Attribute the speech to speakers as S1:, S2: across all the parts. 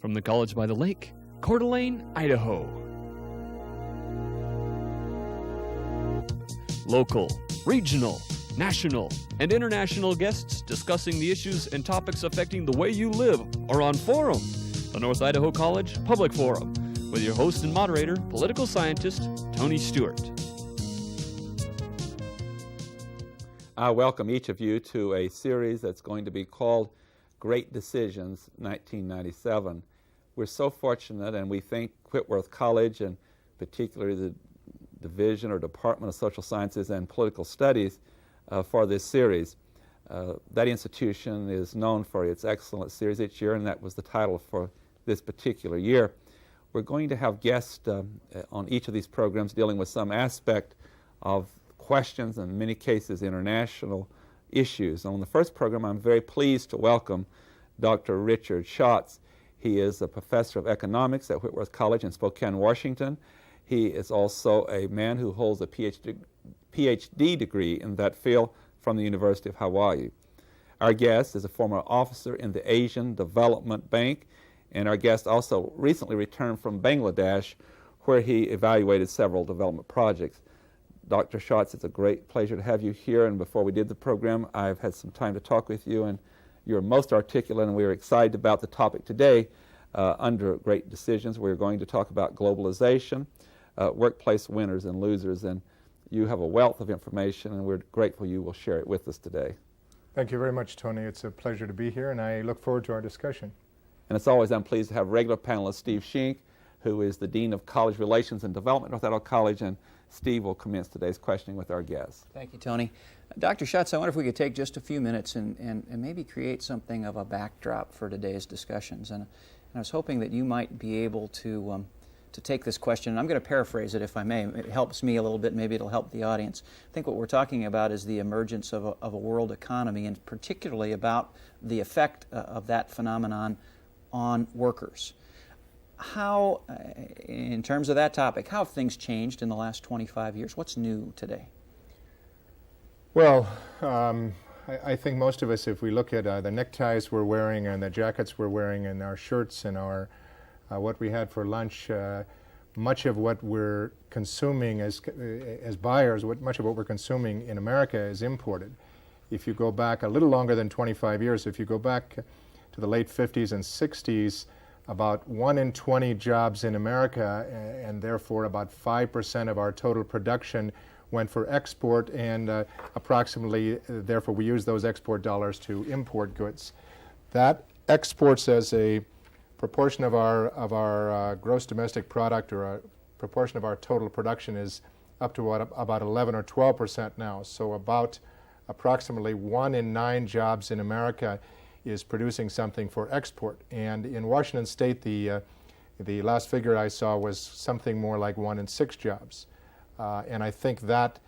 S1: From the College by the Lake, Coeur d'Alene, Idaho. Local, regional, national, and international guests discussing the issues and topics affecting the way you live are on Forum, the North Idaho College Public Forum, with your host and moderator, political scientist Tony Stewart.
S2: I welcome each of you to a series that's going to be called Great Decisions 1997. We're so fortunate, and we thank Whitworth College, and particularly the Division or Department of Social Sciences and Political Studies for this series. That institution is known for its excellent series each year, and that was the title for this particular year. We're going to have guests on each of these programs dealing with some aspect of questions, and in many cases international issues. On the first program, I'm very pleased to welcome Dr. Richard Schatz. He is a professor of economics at Whitworth College in Spokane, Washington. He is also a man who holds a PhD degree in that field from the University of Hawaii. Our guest is a former officer in the Asian Development Bank, and our guest also recently returned from Bangladesh, where he evaluated several development projects. Dr. Schatz, it's a great pleasure to have you here, and before we did the program, I've had some time to talk with you, and you're most articulate, and we're excited about the topic today. Under Great Decisions, we're going to talk about globalization, workplace winners and losers, and you have a wealth of information, and we're grateful you will share it with us today.
S3: Thank you very much, Tony. It's a pleasure to be here, and I look forward to our discussion.
S2: And as always, I'm pleased to have regular panelist Steve Schenck, who is the Dean of College Relations and Development at North Idaho College, and Steve will commence today's questioning with our guests.
S4: Thank you, Tony. Dr. Schatz, I wonder if we could take just a few minutes and maybe create something of a backdrop for today's discussions. And I was hoping that you might be able to take this question, and I'm going to paraphrase it if I may. It helps me a little bit, maybe it'll help the audience. I think what we're talking about is the emergence of a world economy, and particularly about the effect of that phenomenon on workers. How, in terms of that topic, how have things changed in the last 25 years? What's new today?
S3: Well, I think most of us, if we look at the neckties we're wearing and the jackets we're wearing and our shirts and our what we had for lunch, much of what we're consuming as buyers, much of what we're consuming in America is imported. If you go back a little longer than 25 years, if you go back to the late 50s and 60s, about 1 in 20 jobs in America, and therefore about 5% of our total production, went for export, and approximately, therefore, we use those export dollars to import goods. That exports as a proportion of our gross domestic product, or a proportion of our total production, is up to about 11 or 12% now. So about approximately 1 in 9 jobs in America is producing something for export. And in Washington State, the last figure I saw was something more like 1 in 6 jobs. And I think that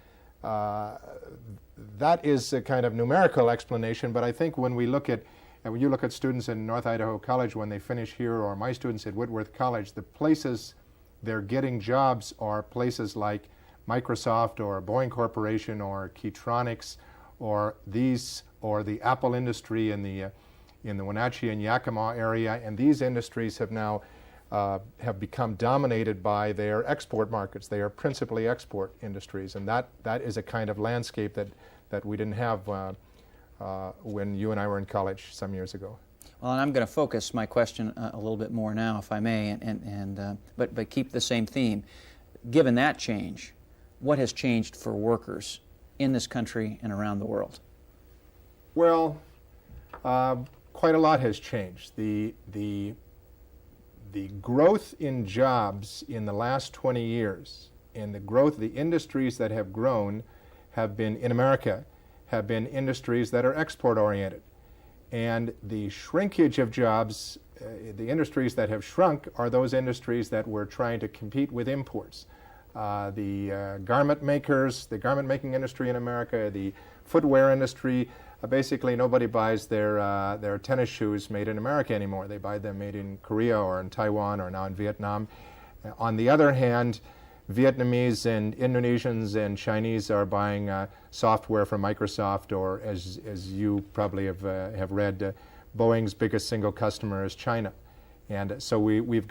S3: that is a kind of numerical explanation, but I think when we look at, when you look at students in North Idaho College when they finish here, or my students at Whitworth College, the places they're getting jobs are places like Microsoft or Boeing Corporation or Keytronics or the Apple industry in the Wenatchee and Yakima area, and these industries have now have become dominated by their export markets. They are principally export industries, and that is a kind of landscape that we didn't have when you and I were in college some years ago.
S4: Well, and I'm going to focus my question a little bit more now, if I may, but keep the same theme. Given that change, what has changed for workers in this country and around the world?
S3: Well, quite a lot has changed. The growth in jobs in the last 20 years, and the industries that have grown have been, in America, have been industries that are export-oriented. And the shrinkage of jobs, the industries that have shrunk, are those industries that were trying to compete with imports. The garment makers, the garment making industry in America, the footwear industry, basically nobody buys their tennis shoes made in America anymore. They buy them made in Korea or in Taiwan or now in Vietnam. On the other hand, Vietnamese and Indonesians and Chinese are buying software from Microsoft, or as you probably have read, Boeing's biggest single customer is China. And so we've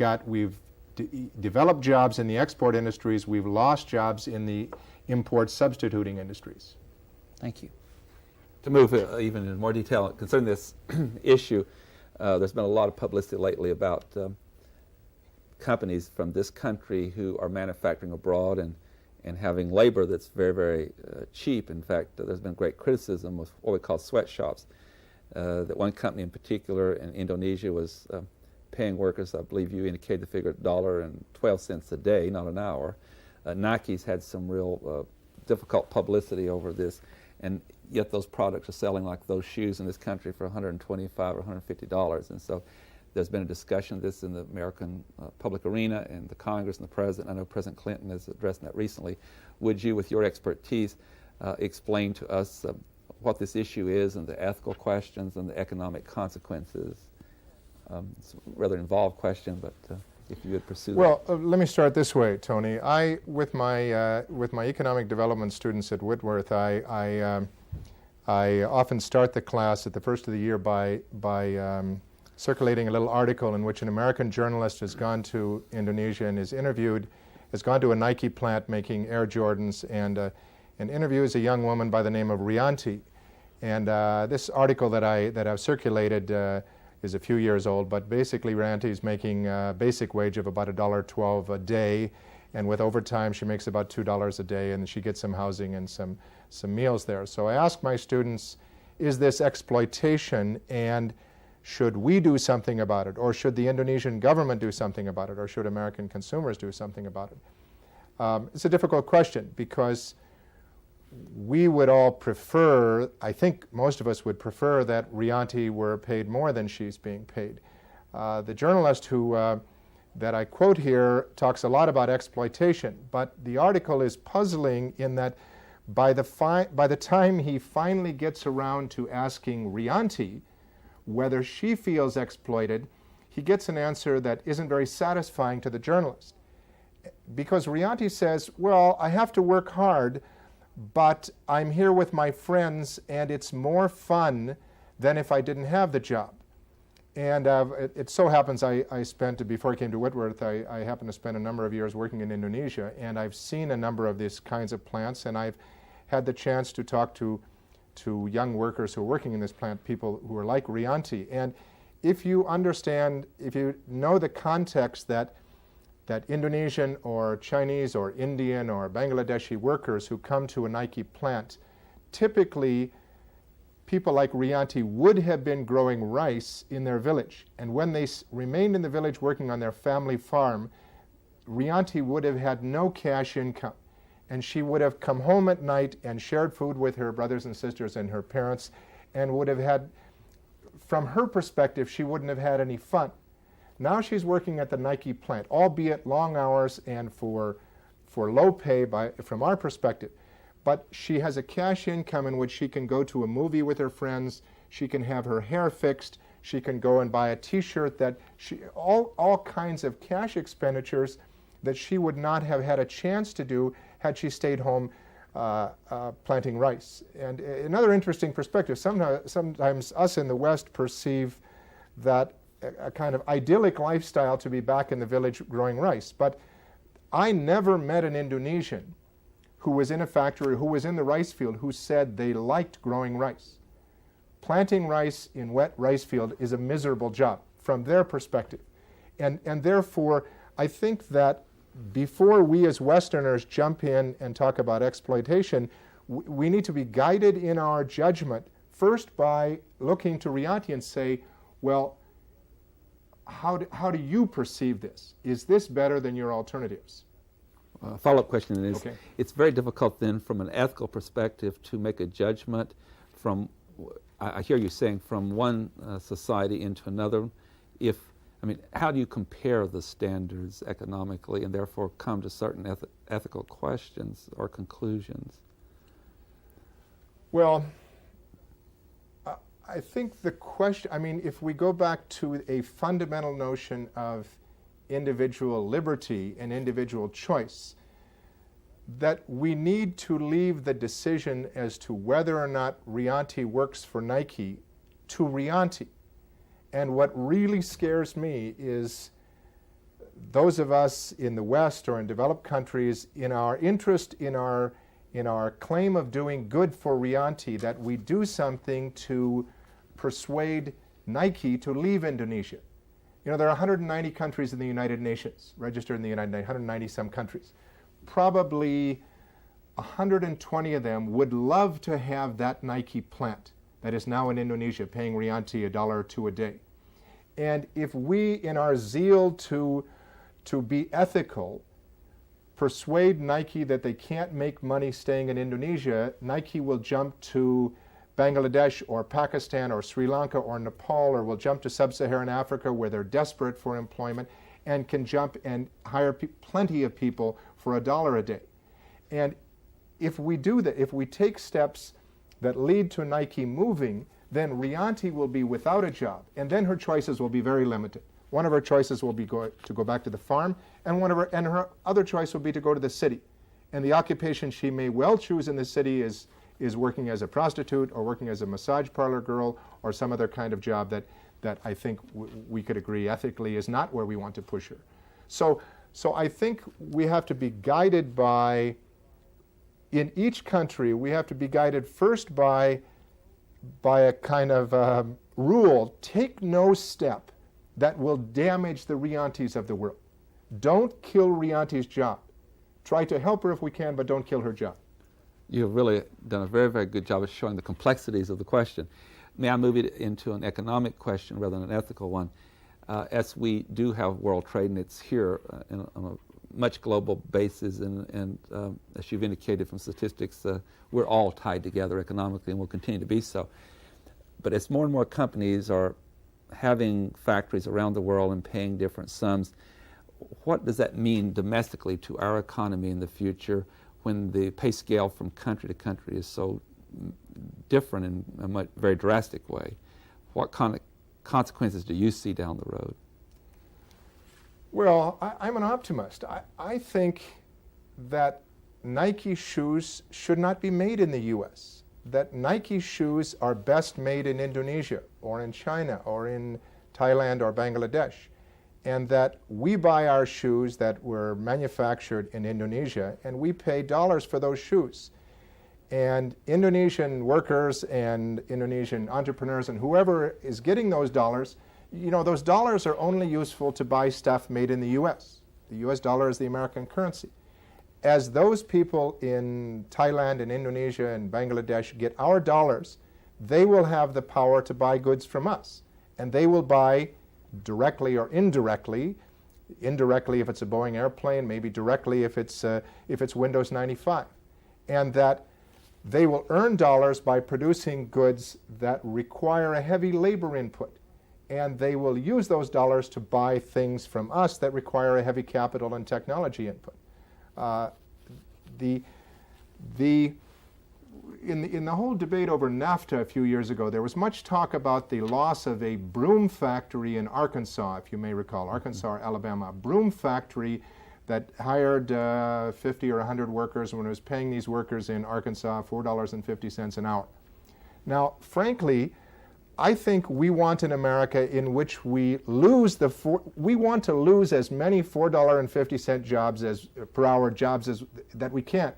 S3: developed jobs in the export industries. We've lost jobs in the import substituting industries.
S4: Thank you.
S2: To move even in more detail concerning this issue, there's been a lot of publicity lately about companies from this country who are manufacturing abroad and having labor that's very, very cheap. In fact, there's been great criticism of what we call sweatshops. That one company in particular in Indonesia was paying workers, I believe you indicated the figure, $1.12 a day, not an hour. Nike's had some real difficult publicity over this, and yet those products are selling like those shoes in this country for $125 or $150. And so there's been a discussion of this in the American public arena and the Congress and the President. I know President Clinton has addressed that recently. Would you, with your expertise, explain to us what this issue is and the ethical questions and the economic consequences? It's a rather involved question, but if you would pursue
S3: Well, let me start this way, Tony. With my economic development students at Whitworth, I often start the class at the first of the year by circulating a little article in which an American journalist has gone to Indonesia and has gone to a Nike plant making Air Jordans and interviews a young woman by the name of Rianti. And this article that I've circulated is a few years old, but basically Rianti is making a basic wage of about $1.12 a day, and with overtime she makes about $2 a day, and she gets some housing and some meals there. So I ask my students, is this exploitation, and should we do something about it, or should the Indonesian government do something about it, or should American consumers do something about it? It's a difficult question because we would all prefer, I think most of us would prefer that Rianti were paid more than she's being paid. The journalist that I quote here talks a lot about exploitation, but the article is puzzling in that by the time he finally gets around to asking Rianti whether she feels exploited, he gets an answer that isn't very satisfying to the journalist. Because Rianti says, well, I have to work hard, but I'm here with my friends and it's more fun than if I didn't have the job. And it so happens I spent, before I came to Whitworth, I happened to spend a number of years working in Indonesia, and I've seen a number of these kinds of plants, and I've had the chance to talk to young workers who are working in this plant, people who are like Rianti. And if you understand, if you know the context that Indonesian or Chinese or Indian or Bangladeshi workers who come to a Nike plant, typically people like Rianti would have been growing rice in their village. And when they remained in the village working on their family farm, Rianti would have had no cash income. And she would have come home at night and shared food with her brothers and sisters and her parents, and would have had, from her perspective, she wouldn't have had any fun. Now she's working at the Nike plant, albeit long hours and for low pay from our perspective. But she has a cash income in which she can go to a movie with her friends, she can have her hair fixed, she can go and buy a t-shirt, all kinds of cash expenditures that she would not have had a chance to do had she stayed home planting rice. And another interesting perspective, sometimes us in the West perceive that a kind of idyllic lifestyle to be back in the village growing rice. But I never met an Indonesian who was in a factory, who was in the rice field, who said they liked growing rice. Planting rice in wet rice field is a miserable job from their perspective. And therefore, I think that before we as Westerners jump in and talk about exploitation, we need to be guided in our judgment first by looking to Rianti and say, well, how do you perceive this? Is this better than your alternatives?
S2: Follow-up question is,
S3: okay.
S2: It's very difficult then from an ethical perspective to make a judgment from, I hear you saying, from one society into another. How do you compare the standards economically and therefore come to certain ethical questions or conclusions?
S3: Well, I think the question, if we go back to a fundamental notion of individual liberty and individual choice, that we need to leave the decision as to whether or not Rianti works for Nike to Rianti. And what really scares me is those of us in the West or in developed countries, in our interest in our claim of doing good for Rianti, that we do something to persuade Nike to leave Indonesia. You know, there are 190 countries in the United Nations, registered in the United Nations, 190 some countries. Probably 120 of them would love to have that Nike plant that is now in Indonesia paying Rianti $1 or $2 a day. And if we, in our zeal to be ethical, persuade Nike that they can't make money staying in Indonesia, Nike will jump to Bangladesh or Pakistan or Sri Lanka or Nepal, or will jump to sub-Saharan Africa where they're desperate for employment and can jump and hire plenty of people for $1 a day. And if we do that, if we take steps that lead to Nike moving, then Rianti will be without a job, and then her choices will be very limited. One of her choices will be to go back to the farm, and her other choice will be to go to the city. And the occupation she may well choose in the city is working as a prostitute or working as a massage parlor girl or some other kind of job that I think we could agree ethically is not where we want to push her. So I think we have to be guided by, in each country, we have to be guided first by a kind of rule: take no step that will damage the Riantis of the world. Don't kill Rianti's job. Try to help her if we can, but don't kill her job.
S2: You've really done a very, very good job of showing the complexities of the question. May I move it into an economic question rather than an ethical one? As we do have world trade, and it's here on a much global basis, and as you've indicated from statistics, we're all tied together economically and will continue to be so. But as more and more companies are having factories around the world and paying different sums, what does that mean domestically to our economy in the future when the pay scale from country to country is so different in a very drastic way? What kind of consequences do you see down the road?
S3: Well, I'm an optimist. I think that Nike shoes should not be made in the U.S., that Nike shoes are best made in Indonesia or in China or in Thailand or Bangladesh, and that we buy our shoes that were manufactured in Indonesia and we pay dollars for those shoes. And Indonesian workers and Indonesian entrepreneurs and whoever is getting those dollars, you know, those dollars are only useful to buy stuff made in the U.S. The U.S. dollar is the American currency. As those people in Thailand and Indonesia and Bangladesh get our dollars, they will have the power to buy goods from us. And they will buy directly or indirectly if it's a Boeing airplane, maybe directly if it's Windows 95. And that they will earn dollars by producing goods that require a heavy labor input. And they will use those dollars to buy things from us that require a heavy capital and technology input. In the whole debate over NAFTA a few years ago, there was much talk about the loss of a broom factory in Arkansas, if you may recall, Arkansas or Alabama, a broom factory that hired 50 or 100 workers when it was paying these workers in Arkansas $4.50 an hour. Now, frankly, I think we want an America in which we want to lose as many $4.50 jobs per hour jobs that we can.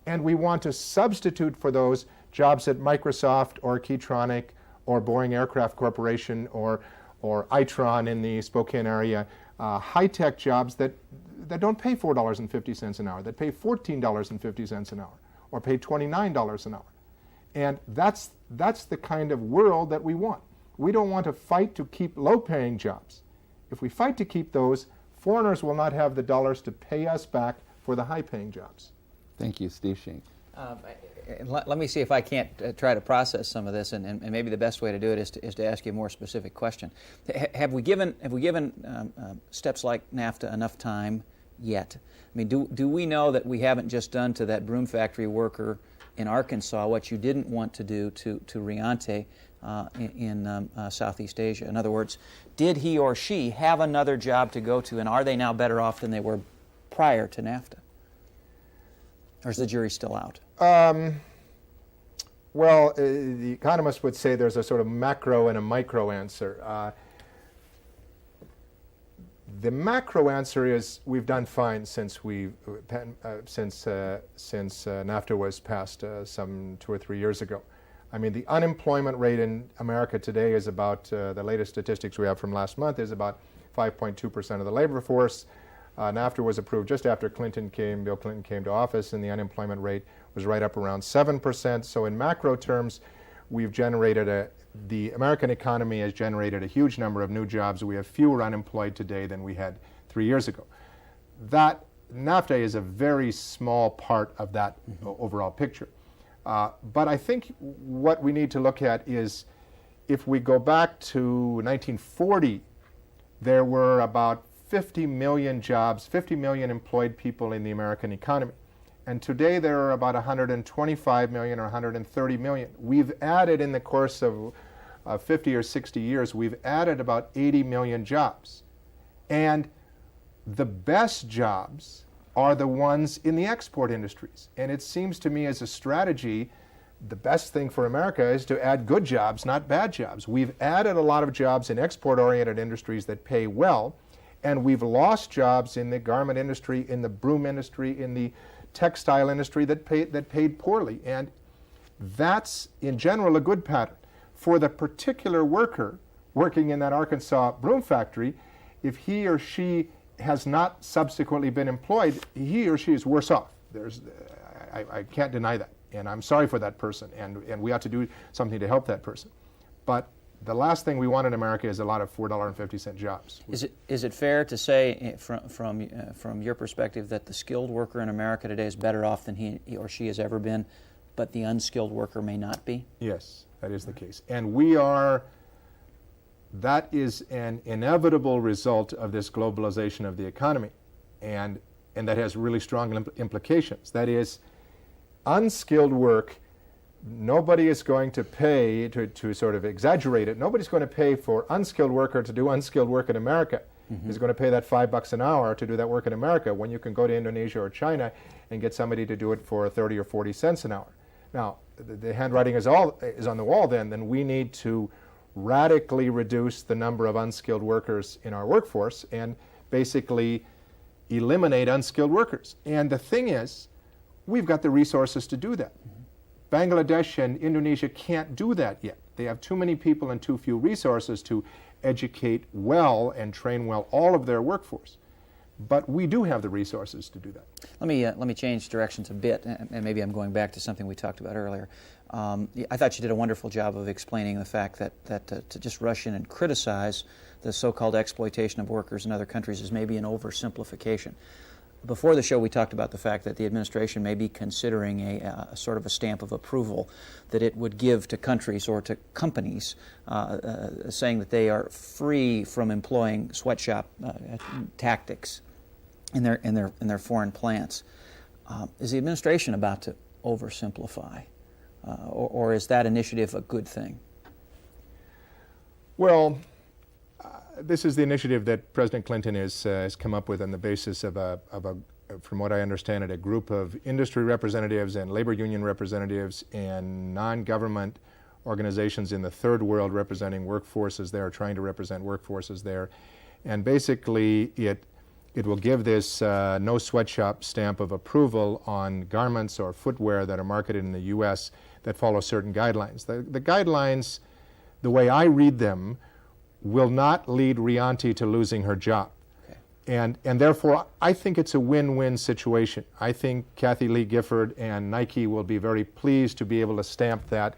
S3: And we want to substitute for those jobs at Microsoft or Keytronic or Boeing Aircraft Corporation or Itron in the Spokane area, high-tech jobs that don't pay $4.50 an hour, that pay $14.50 an hour or pay $29 an hour. And that's the kind of world that we want. We don't want to fight to keep low-paying jobs. If we fight to keep those, foreigners will not have the dollars to pay us back for the high-paying jobs.
S2: Thank you, Steve Shink.
S4: Let me see if I can't try to process some of this, and maybe the best way to do it is to ask you a more specific question. Have we given steps like NAFTA enough time yet? I mean, do we know that we haven't just done to that broom factory worker in Arkansas what you didn't want to do to Rianti in Southeast Asia? In other words, did he or she have another job to go to, and are they now better off than they were prior to NAFTA? Or is the jury still out?
S3: Well, the economists would say there's a sort of macro and a micro answer. The macro answer is we've done fine since NAFTA was passed some 2 or 3 years ago. I mean, the unemployment rate in America today is about, the latest statistics we have from last month is about 5.2% of the labor force. NAFTA was approved just after Bill Clinton came to office, and the unemployment rate was right up around 7%. So in macro terms, we've generated the American economy has generated a huge number of new jobs. We have fewer unemployed today than we had 3 years ago. That NAFTA is a very small part of that overall picture. But I think what we need to look at is, if we go back to 1940, there were about 50 million jobs, 50 million employed people in the American economy. And today there are about 125 million or 130 million. We've added, in the course of 50 or 60 years, we've added about 80 million jobs. And the best jobs are the ones in the export industries. And it seems to me, as a strategy, the best thing for America is to add good jobs, not bad jobs. We've added a lot of jobs in export-oriented industries that pay well, and we've lost jobs in the garment industry, in the broom industry, in the textile industry that paid poorly. And that's, in general, a good pattern. For the particular worker working in that Arkansas broom factory, if he or she has not subsequently been employed, he or she is worse off. I can't deny that, and I'm sorry for that person, and we ought to do something to help that person. But the last thing we want in America is a lot of $4.50 jobs.
S4: Is it fair to say, from your perspective, that the skilled worker in America today is better off than he or she has ever been, but the unskilled worker may not be?
S3: Yes, that is the case. And that is an inevitable result of this globalization of the economy, and that has really strong implications. That is, unskilled work, nobody is going to pay, to sort of exaggerate it, nobody's going to pay for unskilled worker to do unskilled work in America. Is going to pay that $5 an hour to do that work in America, when you can go to Indonesia or China and get somebody to do it for 30 or 40 cents an hour. Now, the handwriting is on the wall then we need to radically reduce the number of unskilled workers in our workforce and basically eliminate unskilled workers. And the thing is, we've got the resources to do that. Bangladesh and Indonesia can't do that yet. They have too many people and too few resources to educate well and train well all of their workforce. But we do have the resources to do that.
S4: Let me change directions a bit, and maybe I'm going back to something we talked about earlier. I thought you did a wonderful job of explaining the fact that to just rush in and criticize the so-called exploitation of workers in other countries is maybe an oversimplification. Before the show, we talked about the fact that the administration may be considering a sort of a stamp of approval that it would give to countries or to companies, saying that they are free from employing sweatshop tactics in their foreign plants. Is the administration about to oversimplify, or is that initiative a good thing?
S3: Well, this is the initiative that President Clinton has come up with on the basis of from what I understand it, a group of industry representatives and labor union representatives and non-government organizations in the third world representing workforces there, trying to represent workforces there. And basically it will give this no sweatshop stamp of approval on garments or footwear that are marketed in the U.S. that follow certain guidelines. The guidelines, the way I read them, will not lead Rianti to losing her job. Okay. And therefore, I think it's a win-win situation. I think Kathy Lee Gifford and Nike will be very pleased to be able to stamp that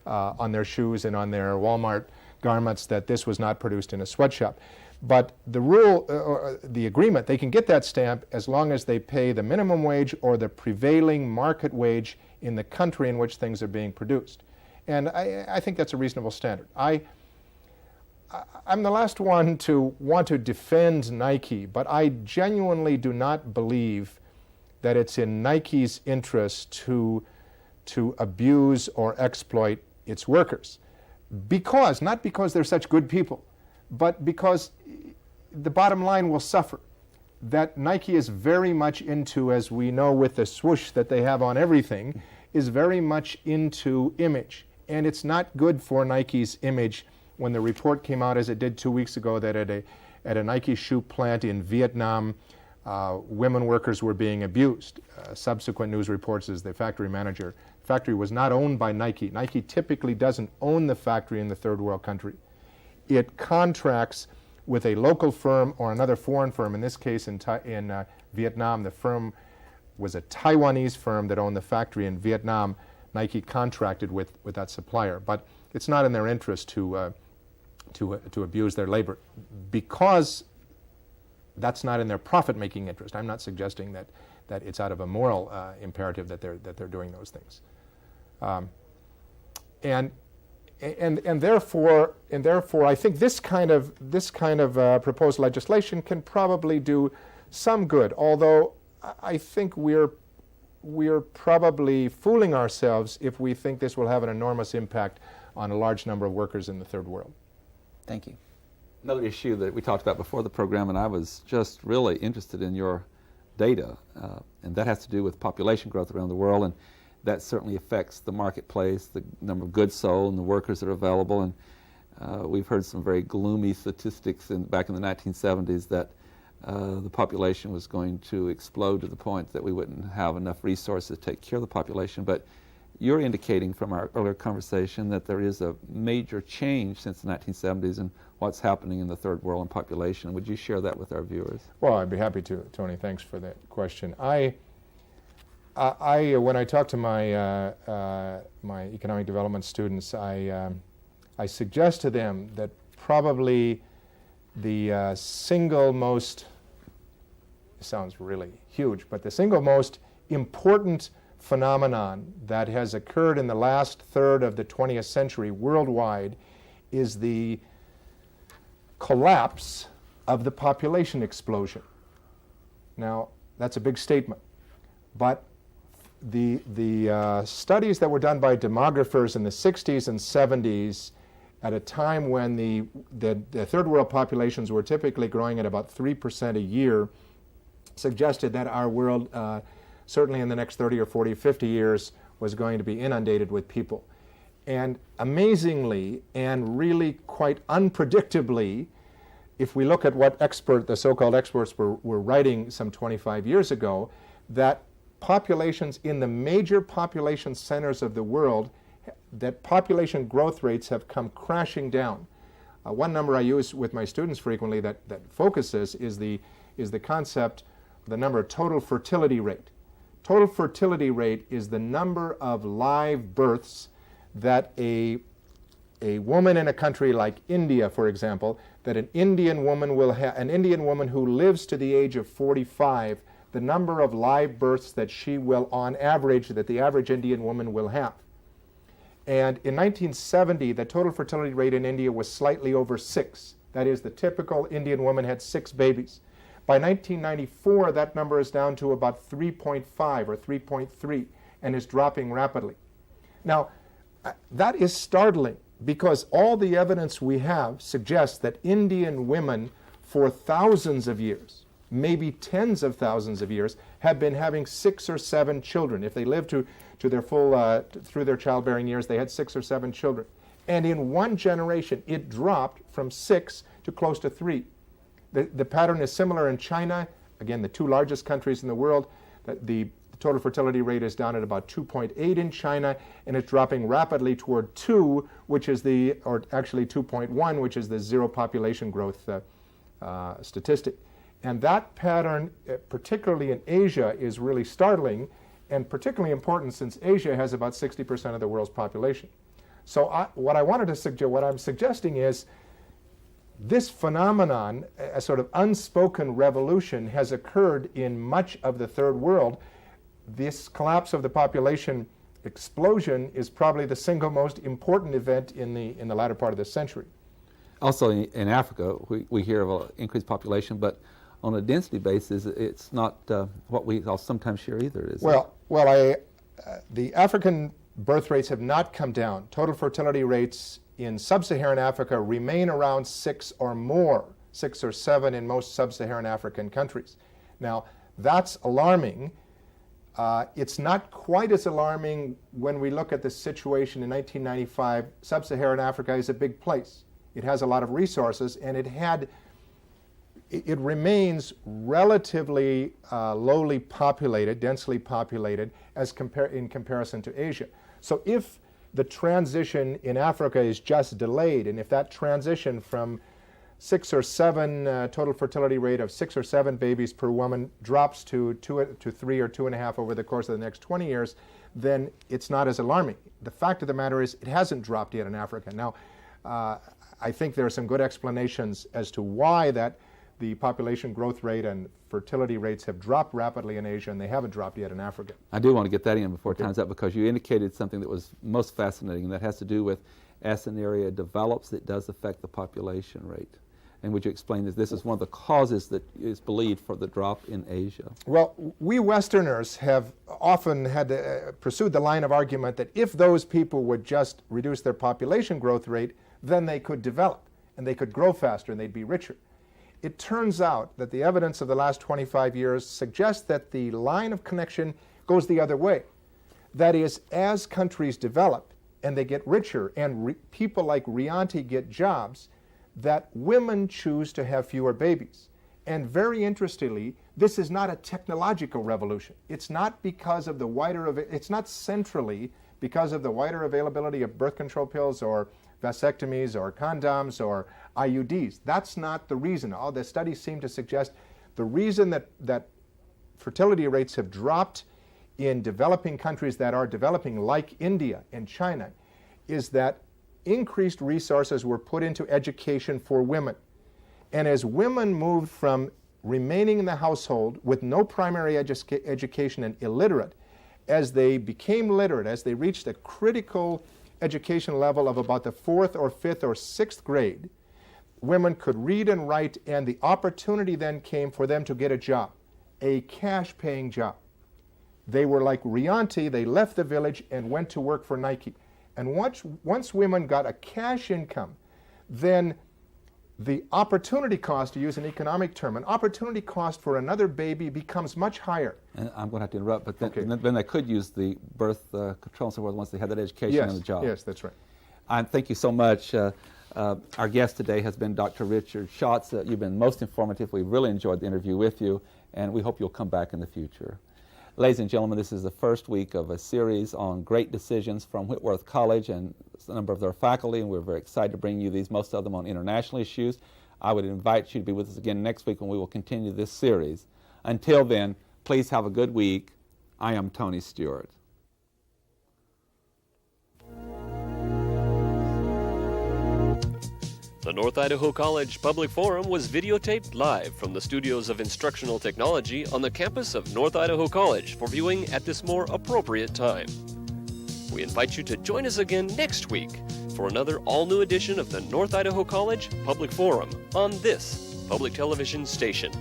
S3: on their shoes and on their Walmart garments that this was not produced in a sweatshop. But the rule, or the agreement, they can get that stamp as long as they pay the minimum wage or the prevailing market wage in the country in which things are being produced. And I think that's a reasonable standard. I'm the last one to want to defend Nike, but I genuinely do not believe that it's in Nike's interest to abuse or exploit its workers. Not because they're such good people, but because the bottom line will suffer. That Nike is very much into, as we know with the swoosh that they have on everything, is very much into image. And it's not good for Nike's image when the report came out, as it did 2 weeks ago, that at a Nike shoe plant in Vietnam, women workers were being abused. Subsequent news reports is the factory manager. The factory was not owned by Nike. Nike typically doesn't own the factory in the third world country. It contracts with a local firm or another foreign firm. In this case, in Vietnam, the firm was a Taiwanese firm that owned the factory in Vietnam. Nike contracted with that supplier, but it's not in their interest to abuse their labor, because that's not in their profit-making interest. I'm not suggesting that it's out of a moral imperative that they're doing those things, and therefore I think this kind of proposed legislation can probably do some good. Although I think we're probably fooling ourselves if we think this will have an enormous impact on a large number of workers in the third world.
S4: Thank you.
S2: Another issue that we talked about before the program, and I was just really interested in your data, and that has to do with population growth around the world, and that certainly affects the marketplace, the number of goods sold, and the workers that are available. And we've heard some very gloomy statistics back in the 1970s that the population was going to explode to the point that we wouldn't have enough resources to take care of the population. But you're indicating from our earlier conversation that there is a major change since the 1970s in what's happening in the third world in population. Would you share that with our viewers?
S3: Well, I'd be happy to, Tony. Thanks for that question. When I talk to my my economic development students, I suggest to them that probably the single most, sounds really huge, but the single most important phenomenon that has occurred in the last third of the 20th century worldwide is the collapse of the population explosion. Now, that's a big statement, but the studies that were done by demographers in the 60s and 70s, at a time when the third world populations were typically growing at about 3% a year, suggested that our world, certainly in the next 30 or 40, 50 years, was going to be inundated with people. And amazingly, and really quite unpredictably, if we look at what the so-called experts were writing some 25 years ago, that populations in the major population centers of the world, that population growth rates have come crashing down. One number I use with my students frequently that focuses is the concept, the number total fertility rate. Total fertility rate is the number of live births that a woman in a country like India, for example, that an Indian woman will have, an Indian woman who lives to the age of 45, the number of live births that she will, on average, that the average Indian woman will have. And in 1970, the total fertility rate in India was slightly over 6. That is, the typical Indian woman had 6 babies. By 1994, that number is down to about 3.5 or 3.3 and is dropping rapidly. Now, that is startling because all the evidence we have suggests that Indian women for thousands of years, maybe tens of thousands of years, have been having 6 or 7 children. If they lived to their full, through their childbearing years, they had 6 or 7 children. And in one generation, it dropped from 6 to close to 3. The pattern is similar in China, again, the 2 largest countries in the world. The total fertility rate is down at about 2.8 in China, and it's dropping rapidly toward 2, which is or actually 2.1, which is the zero population growth statistic. And that pattern, particularly in Asia, is really startling and particularly important since Asia has about 60% of the world's population. So what I'm suggesting is this phenomenon, a sort of unspoken revolution, has occurred in much of the third world. This collapse of the population explosion is probably the single most important event in the latter part of this century.
S2: Also in Africa, we hear of an increased population, but on a density basis, it's not what I'll sometimes share either. Is
S3: the African birth rates have not come down. Total fertility rates in sub-Saharan Africa remain around 6 or more, 6 or 7 in most sub-Saharan African countries. Now, that's alarming. It's not quite as alarming when we look at the situation in 1995. Sub-Saharan Africa is a big place. It has a lot of resources, and it remains relatively lowly populated, densely populated, in comparison to Asia. So if the transition in Africa is just delayed, and if that transition from 6 or 7 total fertility rate of 6 or 7 babies per woman drops to 2 to 3 or 2.5 over the course of the next 20 years, then it's not as alarming. The fact of the matter is it hasn't dropped yet in Africa. Now, I think there are some good explanations as to why the population growth rate and fertility rates have dropped rapidly in Asia, and they haven't dropped yet in Africa.
S2: I do want to get that in before time's up, because you indicated something that was most fascinating, and that has to do with as an area develops, it does affect the population rate. And would you explain this? This is one of the causes that is believed for the drop in Asia.
S3: Well, we Westerners have often pursued the line of argument that if those people would just reduce their population growth rate, then they could develop, and they could grow faster, and they'd be richer. It turns out that the evidence of the last 25 years suggests that the line of connection goes the other way. That is, as countries develop and they get richer, and people like Rianti get jobs, that women choose to have fewer babies. And very interestingly, this is not a technological revolution. It's not because of it's not centrally because of the wider availability of birth control pills or vasectomies or condoms or IUDs. That's not the reason. All the studies seem to suggest the reason that fertility rates have dropped in developing countries that are developing, like India and China, is that increased resources were put into education for women. And as women moved from remaining in the household with no primary education and illiterate, as they became literate, as they reached a critical education level of about the 4th or 5th or 6th grade, women could read and write, and the opportunity then came for them to get a job, a cash-paying job. They were like Rianti. They left the village and went to work for Nike. And once women got a cash income, then the opportunity cost, to use an economic term, an opportunity cost for another baby becomes much higher.
S2: And I'm going to have to interrupt, but then,
S3: Okay.
S2: then they could use the birth control and so forth once they had that education and the job.
S3: Yes, that's right.
S2: Thank you so much. Our guest today has been Dr. Richard Schatz. You've been most informative. We really enjoyed the interview with you, and we hope you'll come back in the future. Ladies and gentlemen, this is the first week of a series on great decisions from Whitworth College and a number of their faculty, and we're very excited to bring you these, most of them on international issues. I would invite you to be with us again next week when we will continue this series. Until then, please have a good week. I am Tony Stewart.
S1: The North Idaho College Public Forum was videotaped live from the studios of Instructional Technology on the campus of North Idaho College for viewing at this more appropriate time. We invite you to join us again next week for another all-new edition of the North Idaho College Public Forum on this public television station.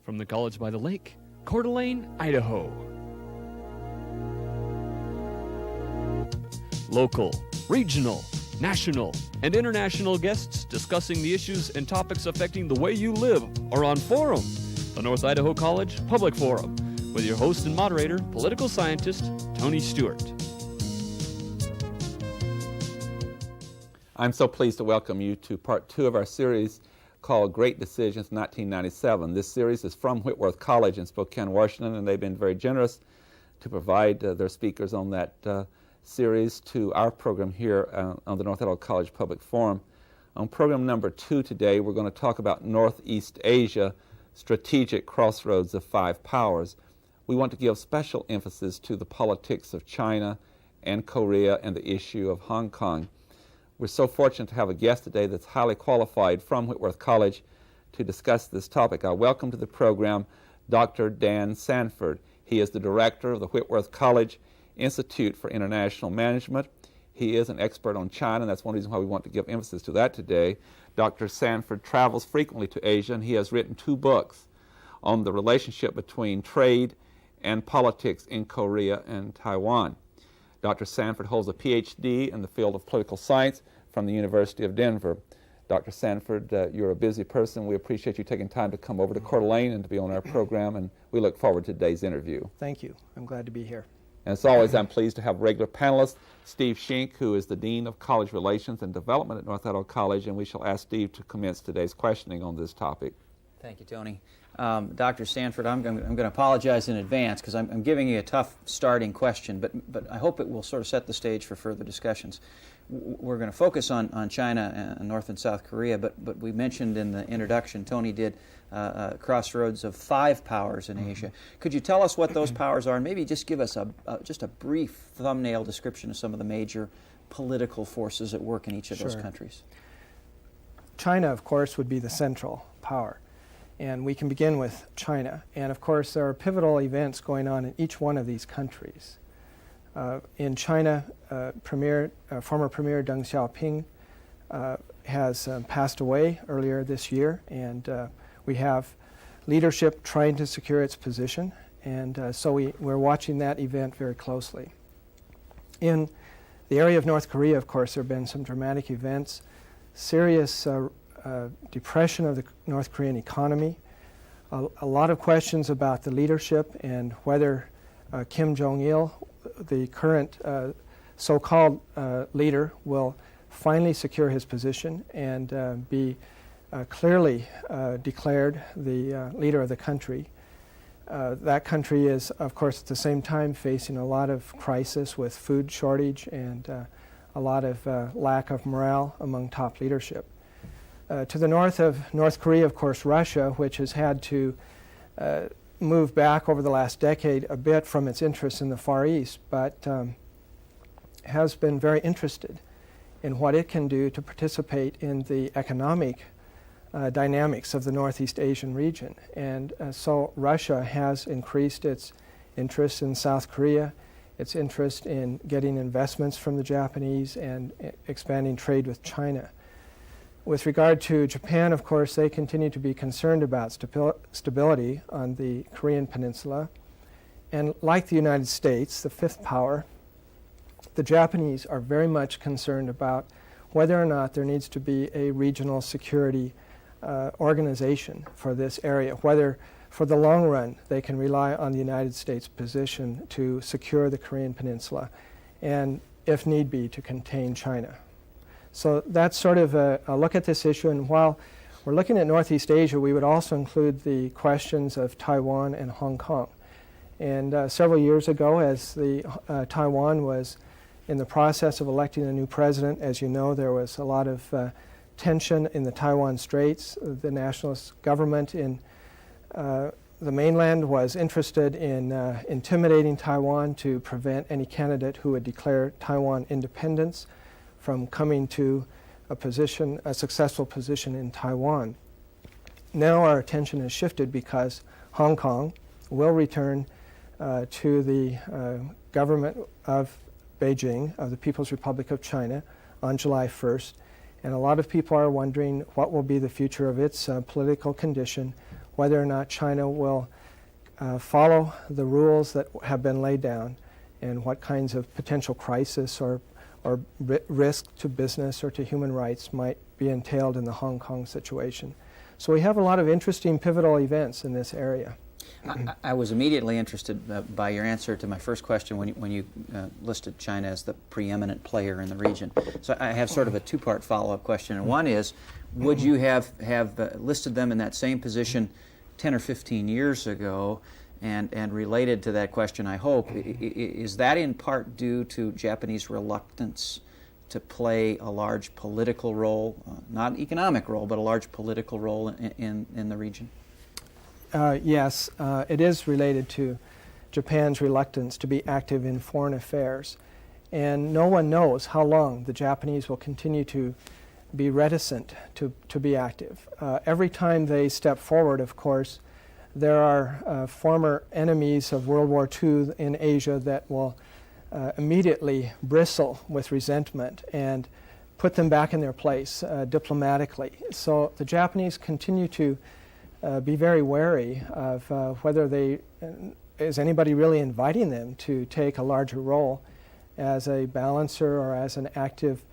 S1: From the College by the Lake, Coeur d'Alene, Idaho. Local, regional, national, and international guests discussing the issues and topics affecting the way you live are on Forum, the North Idaho College Public Forum, with your host and moderator, political scientist, Tony Stewart.
S2: I'm so pleased to welcome you to part 2 of our series called Great Decisions 1997. This series is from Whitworth College in Spokane, Washington, and they've been very generous to provide their speakers on that series to our program here on the North Idaho College Public Forum. On program number 2 today, we're going to talk about Northeast Asia, strategic crossroads of 5 powers. We want to give special emphasis to the politics of China and Korea and the issue of Hong Kong. We're so fortunate to have a guest today that's highly qualified from Whitworth College to discuss this topic. I welcome to the program Dr. Dan Sanford. He is the director of the Whitworth College Institute for International Management. He is an expert on China, and that's one reason why we want to give emphasis to that today. Dr. Sanford travels frequently to Asia, and he has written 2 books on the relationship between trade and politics in Korea and Taiwan. Dr. Sanford holds a PhD in the field of political science from the University of Denver. Dr. Sanford, you're a busy person. We appreciate you taking time to come over to Coeur d'Alene and to be on our program, and we look forward to today's interview.
S5: Thank you. I'm glad to be here.
S2: And as always, I'm pleased to have regular panelist Steve Schenck, who is the Dean of College Relations and Development at North Idaho College, and we shall ask Steve to commence today's questioning on this topic.
S4: Thank you, Tony. Dr. Sanford, I'm going to apologize in advance because I'm giving you a tough starting question, but I hope it will sort of set the stage for further discussions. We're going to focus on China and North and South Korea, but we mentioned in the introduction, Tony did Crossroads of 5 powers in Asia. Could you tell us what those powers are, and maybe just give us just a brief thumbnail description of some of the major political forces at work in each of those countries?
S5: China, of course, would be the central power. And we can begin with China. And of course, there are pivotal events going on in each one of these countries. In China, former Premier Deng Xiaoping has passed away earlier this year, and we have leadership trying to secure its position, and so we're watching that event very closely. In the area of North Korea, of course, there have been some dramatic events, serious depression of the North Korean economy, a lot of questions about the leadership and whether Kim Jong-il, the current so-called leader, will finally secure his position and be clearly declared the leader of the country. That country is, of course, at the same time facing a lot of crisis with food shortage and a lot of lack of morale among top leadership. To the north of North Korea, of course, Russia, which has had to move back over the last decade a bit from its interests in the Far East, but has been very interested in what it can do to participate in the economic dynamics of the Northeast Asian region. And so Russia has increased its interest in South Korea, its interest in getting investments from the Japanese and expanding trade with China. With regard to Japan, of course, they continue to be concerned about stability on the Korean Peninsula. And like the United States, the 5th power, the Japanese are very much concerned about whether or not there needs to be a regional security organization for this area, whether for the long run they can rely on the United States position to secure the Korean Peninsula and, if need be, to contain China. So that's sort of a look at this issue, and while we're looking at Northeast Asia, we would also include the questions of Taiwan and Hong Kong. And several years ago, as Taiwan was in the process of electing a new president, as you know, there was a lot of tension in the Taiwan Straits. The nationalist government in the mainland was interested in intimidating Taiwan to prevent any candidate who would declare Taiwan independence from coming to a successful position in Taiwan. Now our attention has shifted because Hong Kong will return to the government of Beijing, of the People's Republic of China, on July 1st. And a lot of people are wondering what will be the future of its political condition, whether or not China will follow the rules that have been laid down, and what kinds of potential crisis or risk to business or to human rights might be entailed in the Hong Kong situation. So we have a lot of interesting pivotal events in this area.
S4: I was immediately interested by your answer to my first question when you listed China as the preeminent player in the region. So I have sort of a two-part follow-up question. And one is, would you have listed them in that same position 10 or 15 years ago? And related to that question, I hope, is that in part due to Japanese reluctance to play a large political role, not economic role, but a large political role in the region?
S5: Yes, it is related to Japan's reluctance to be active in foreign affairs. And no one knows how long the Japanese will continue to be reticent to be active. Every time they step forward, of course, there are former enemies of World War II in Asia that will immediately bristle with resentment and put them back in their place diplomatically. So the Japanese continue to be very wary of whether is anybody really inviting them to take a larger role as a balancer or as an active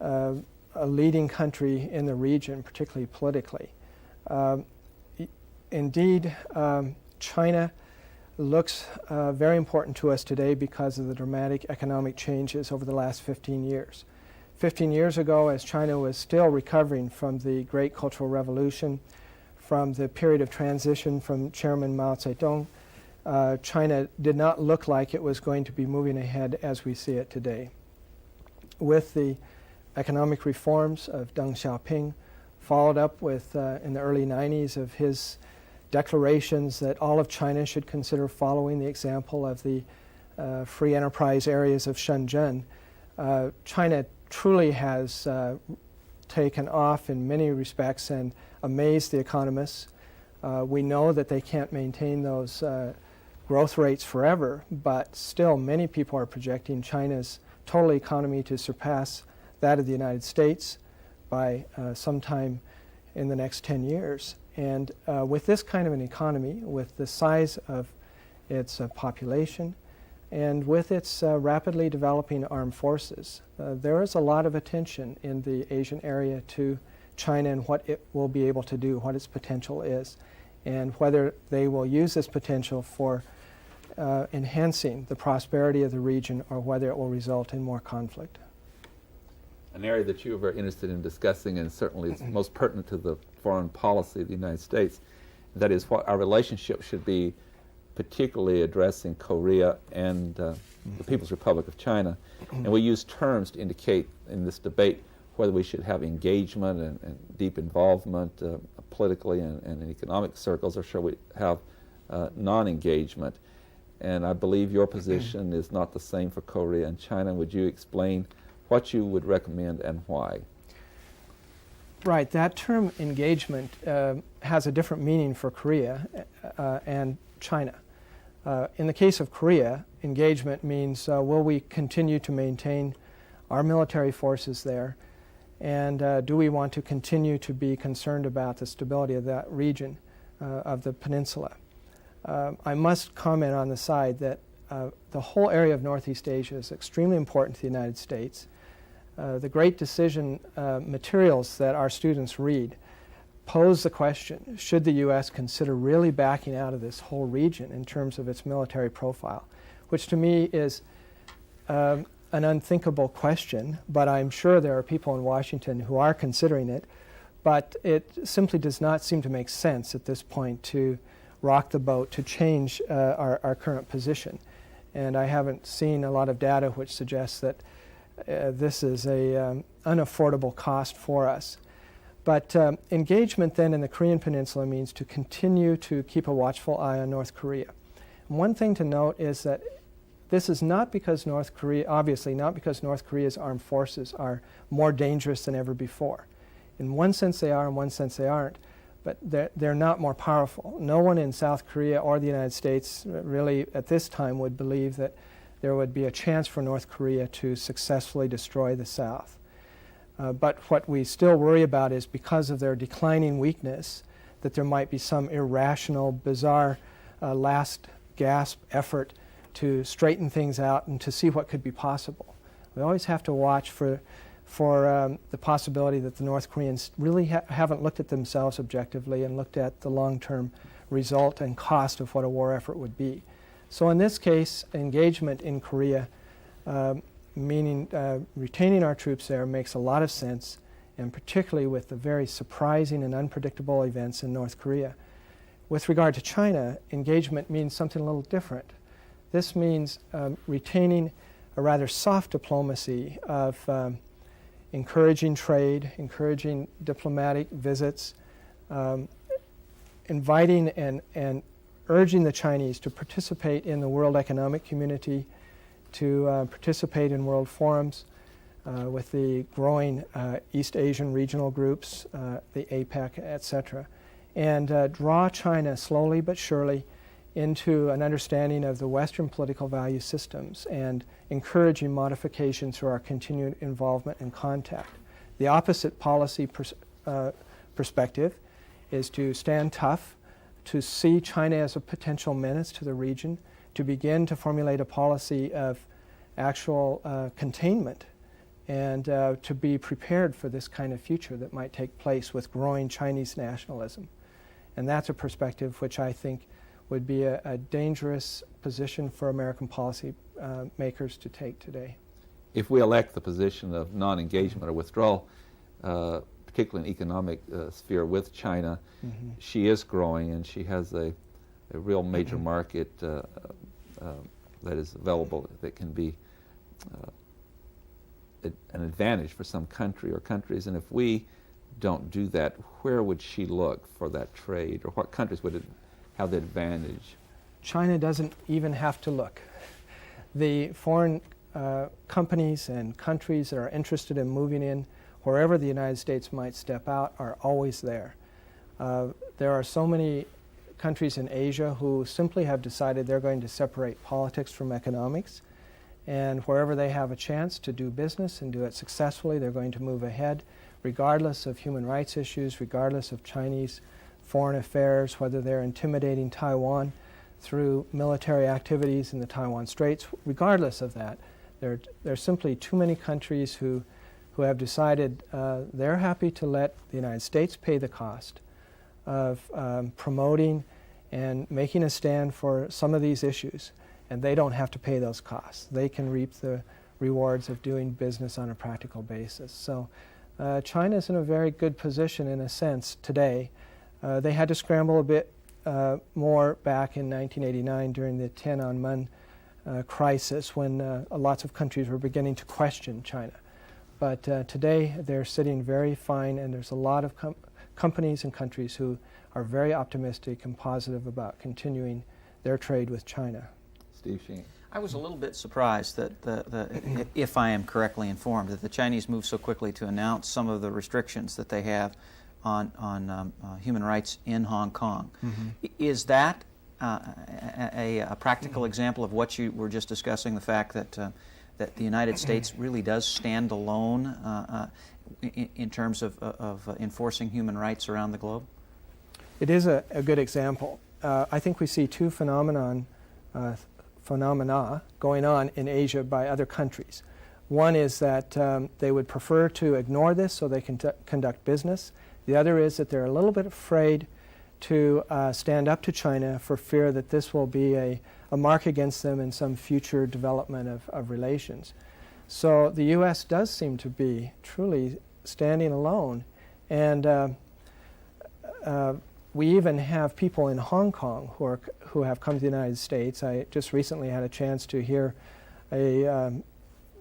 S5: a leading country in the region, particularly politically. Indeed, China looks very important to us today because of the dramatic economic changes over the last 15 years. 15 years ago, as China was still recovering from the Great Cultural Revolution, from the period of transition from Chairman Mao Zedong, China did not look like it was going to be moving ahead as we see it today. With the economic reforms of Deng Xiaoping, followed up with, in the early 90s, of his declarations that all of China should consider following the example of the free enterprise areas of Shenzhen, China truly has taken off in many respects and amazed the economists. We know that they can't maintain those growth rates forever, but still many people are projecting China's total economy to surpass that of the United States by sometime in the next 10 years. And with this kind of an economy, with the size of its population, and with its rapidly developing armed forces, there is a lot of attention in the Asian area to China and what it will be able to do, what its potential is, and whether they will use this potential for enhancing the prosperity of the region or whether it will result in more conflict.
S2: An area that you are very interested in discussing, and certainly is most pertinent to the foreign policy of the United States, that is what our relationship should be, particularly addressing Korea and the People's Republic of China. And we use terms to indicate in this debate whether we should have engagement and deep involvement politically and in economic circles, or should we have non-engagement. And I believe your position is not the same for Korea and China. Would you explain what you would recommend and why?
S5: Right, that term engagement has a different meaning for Korea and China. In the case of Korea, engagement means will we continue to maintain our military forces there, and do we want to continue to be concerned about the stability of that region of the peninsula? I must comment on the side that the whole area of Northeast Asia is extremely important to the United States. The Great Decision materials that our students read pose the question, should the U.S. consider really backing out of this whole region in terms of its military profile, which to me is an unthinkable question, but I'm sure there are people in Washington who are considering it, but it simply does not seem to make sense at this point to rock the boat, to change our current position. And I haven't seen a lot of data which suggests that this is an unaffordable cost for us. But engagement then in the Korean Peninsula means to continue to keep a watchful eye on North Korea. And one thing to note is that this is not because North Korea, obviously not because North Korea's armed forces are more dangerous than ever before. In one sense they are, in one sense they aren't, but they're not more powerful. No one in South Korea or the United States really at this time would believe that there would be a chance for North Korea to successfully destroy the South. But what we still worry about is because of their declining weakness, that there might be some irrational, bizarre last gasp effort to straighten things out and to see what could be possible. We always have to watch for the possibility that the North Koreans really haven't looked at themselves objectively and looked at the long-term result and cost of what a war effort would be. So in this case, engagement in Korea, meaning retaining our troops there, makes a lot of sense, and particularly with the very surprising and unpredictable events in North Korea. With regard to China, engagement means something a little different. This means retaining a rather soft diplomacy of encouraging trade, encouraging diplomatic visits, inviting and urging the Chinese to participate in the World Economic Community, to participate in world forums with the growing East Asian regional groups, the APEC, etc., and draw China slowly but surely into an understanding of the Western political value systems and encouraging modification through our continued involvement and contact. The opposite policy perspective is to stand tough, to see China as a potential menace to the region, to begin to formulate a policy of actual containment, and to be prepared for this kind of future that might take place with growing Chinese nationalism. And that's a perspective which I think would be a dangerous position for American policy makers to take today.
S2: If we elect the position of non-engagement or withdrawal, particularly in economic sphere with China, she is growing and she has a real major market that is available that can be an advantage for some country or countries. And if we don't do that, where would she look for that trade, or what countries would have the advantage?
S5: China doesn't even have to look. The foreign companies and countries that are interested in moving in wherever the United States might step out are always there. There are so many countries in Asia who simply have decided they're going to separate politics from economics, and wherever they have a chance to do business and do it successfully, they're going to move ahead, regardless of human rights issues, regardless of Chinese foreign affairs, whether they're intimidating Taiwan through military activities in the Taiwan Straits. Regardless of that, there are simply too many countries who have decided they're happy to let the United States pay the cost of promoting and making a stand for some of these issues, and they don't have to pay those costs. They can reap the rewards of doing business on a practical basis. So China's in a very good position in a sense today. They had to scramble a bit more back in 1989 during the Tiananmen crisis, when lots of countries were beginning to question China. But today they're sitting very fine, and there's a lot of companies and countries who are very optimistic and positive about continuing their trade with China.
S2: Steve Sheen.
S4: I was a little bit surprised that, if I am correctly informed, that the Chinese moved so quickly to announce some of the restrictions that they have on human rights in Hong Kong. Is that a practical example of what you were just discussing, the fact that the United States really does stand alone in terms of enforcing human rights around the globe?
S5: It is a good example. I think we see two phenomena going on in Asia by other countries. One is that they would prefer to ignore this so they can conduct business. The other is that they're a little bit afraid to stand up to China for fear that this will be a mark against them in some future development of relations. So the U.S. does seem to be truly standing alone, and we even have people in Hong Kong who have come to the United States. I just recently had a chance to hear a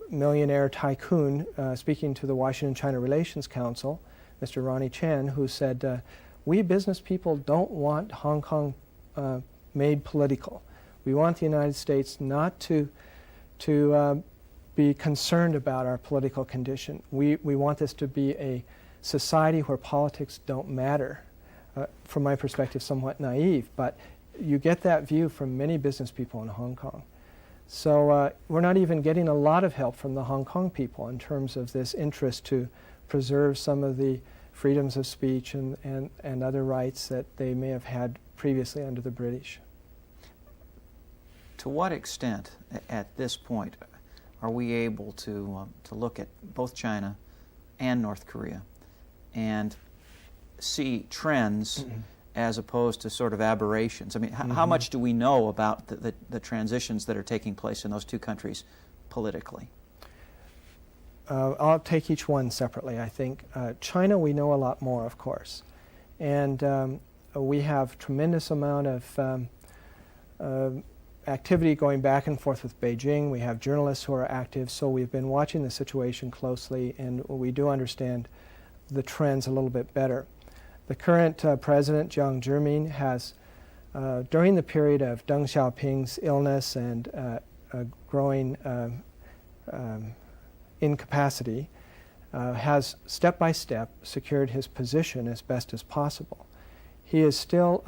S5: millionaire tycoon speaking to the Washington-China Relations Council, Mr. Ronnie Chen, who said, we business people don't want Hong Kong made political. We want the United States not to be concerned about our political condition. We want this to be a society where politics don't matter. From my perspective, somewhat naive, but you get that view from many business people in Hong Kong. So we're not even getting a lot of help from the Hong Kong people in terms of this interest to preserve some of the freedoms of speech and other rights that they may have had previously under the British.
S4: To what extent, at this point, are we able to look at both China and North Korea and see trends as opposed to sort of aberrations? I mean, how much do we know about the transitions that are taking place in those two countries politically?
S5: I'll take each one separately, I think. China, we know a lot more, of course. And we have tremendous amount of activity going back and forth with Beijing. We have journalists who are active, so we've been watching the situation closely, and we do understand the trends a little bit better. The current president, Jiang Zemin, has, during the period of Deng Xiaoping's illness and growing incapacity, has step by step secured his position as best as possible. He is still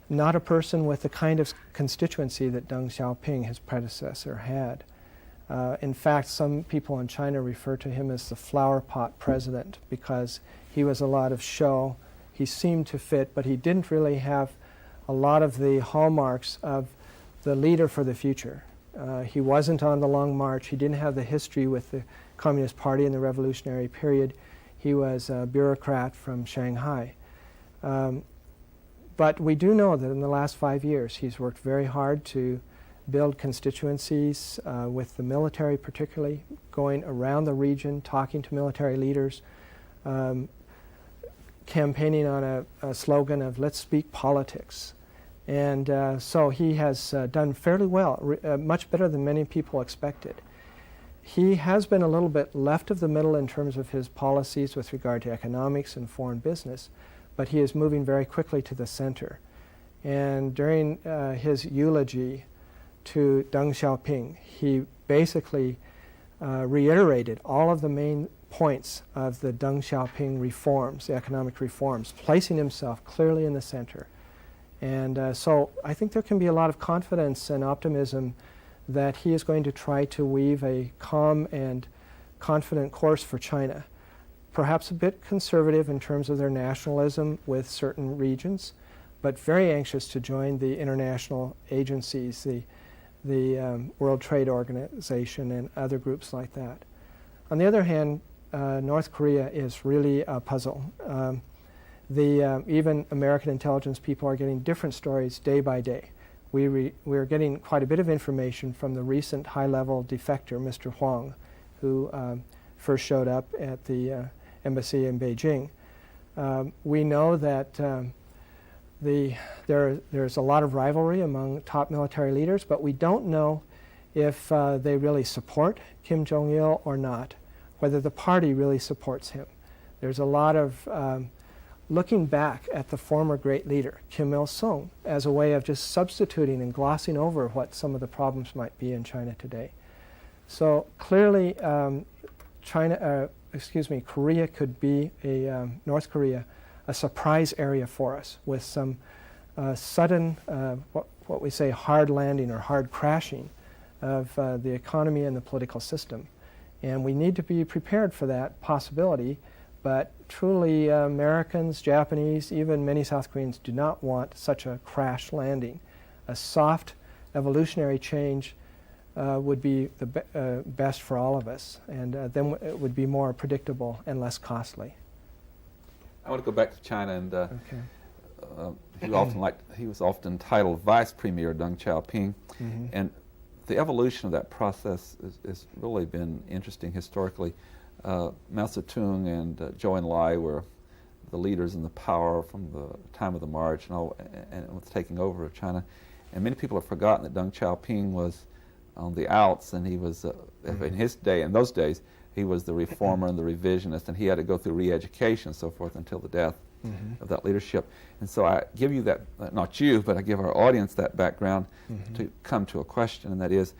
S5: not a person with the kind of constituency that Deng Xiaoping, his predecessor, had. In fact, some people in China refer to him as the flower pot president because he was a lot of show. he seemed to fit, but he didn't really have a lot of the hallmarks of the leader for the future. He wasn't on the Long March. He didn't have the history with the Communist Party in the revolutionary period. He was a bureaucrat from Shanghai. But we do know that in the last 5 years he's worked very hard to build constituencies with the military particularly, going around the region, talking to military leaders, campaigning on a slogan of "Let's speak politics." And so he has done fairly well, much better than many people expected. He has been a little bit left of the middle in terms of his policies with regard to economics and foreign business, but he is moving very quickly to the center. And during his eulogy to Deng Xiaoping, he basically reiterated all of the main points of the Deng Xiaoping reforms, the economic reforms, placing himself clearly in the center. And so I think there can be a lot of confidence and optimism that he is going to try to weave a calm and confident course for China, perhaps a bit conservative in terms of their nationalism with certain regions, but very anxious to join the international agencies, the World Trade Organization and other groups like that. On the other hand, North Korea is really a puzzle. Even American intelligence people are getting different stories day by day. We're getting quite a bit of information from the recent high-level defector, Mr. Huang, who first showed up at the embassy in Beijing. We know that there's a lot of rivalry among top military leaders, but we don't know if they really support Kim Jong-il or not, whether the party really supports him. There's a lot of looking back at the former great leader, Kim Il-sung, as a way of just substituting and glossing over what some of the problems might be in China today. So clearly, Korea could be North Korea, a surprise area for us with some sudden, what we say, hard landing or hard crashing of the economy and the political system. And we need to be prepared for that possibility. But truly, Americans, Japanese, even many South Koreans do not want such a crash landing. A soft evolutionary change would be the best for all of us, and then it would be more predictable and less costly.
S2: I want to go back to China, and
S5: Okay.
S2: he was often titled Vice Premier Deng Xiaoping, and the evolution of that process has really been interesting historically. Mao Zedong and Zhou Enlai were the leaders in the power from the time of the March and with taking over of China. And many people have forgotten that Deng Xiaoping was on the outs, and he was, in those days, he was the reformer and the revisionist, and he had to go through re-education and so forth until the death of that leadership. And so I give you that, not you, but I give our audience that background to come to a question, and that is,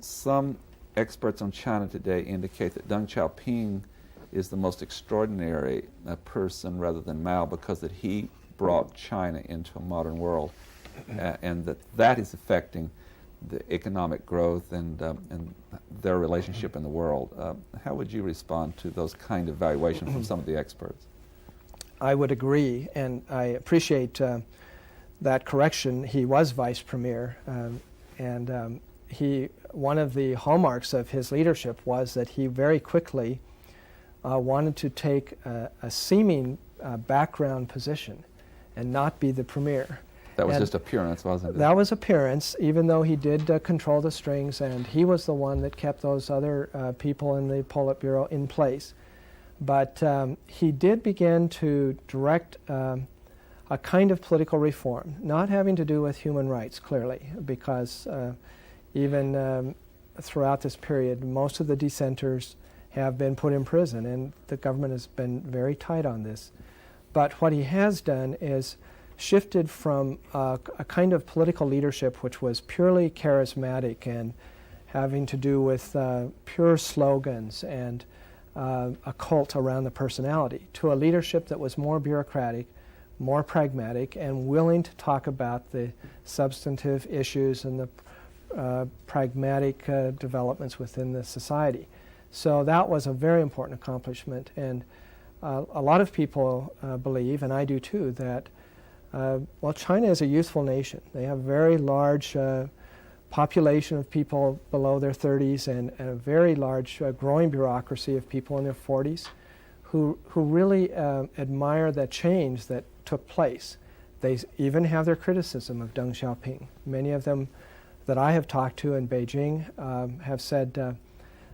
S2: some experts on China today indicate that Deng Xiaoping is the most extraordinary person rather than Mao, because that he brought China into a modern world, and that is affecting the economic growth and their relationship in the world. How would you respond to those kind of evaluations from some of the experts?
S5: I would agree, and I appreciate that correction. He was vice premier, and one of the hallmarks of his leadership was that he very quickly wanted to take a seeming background position and not be the premier.
S2: That was just appearance, wasn't it?
S5: That was appearance, even though he did control the strings, and he was the one that kept those other people in the Politburo in place. But he did begin to direct a kind of political reform, not having to do with human rights, clearly, because even throughout this period, most of the dissenters have been put in prison, and the government has been very tight on this. But what he has done is shifted from a kind of political leadership which was purely charismatic and having to do with pure slogans and a cult around the personality, to a leadership that was more bureaucratic, more pragmatic, and willing to talk about the substantive issues and the pragmatic developments within the society. So that was a very important accomplishment, and a lot of people believe, and I do too, that China is a youthful nation. They have a very large population of people below their 30s and a very large growing bureaucracy of people in their 40s who really admire the change that took place. They even have their criticism of Deng Xiaoping. Many of them that I have talked to in Beijing have said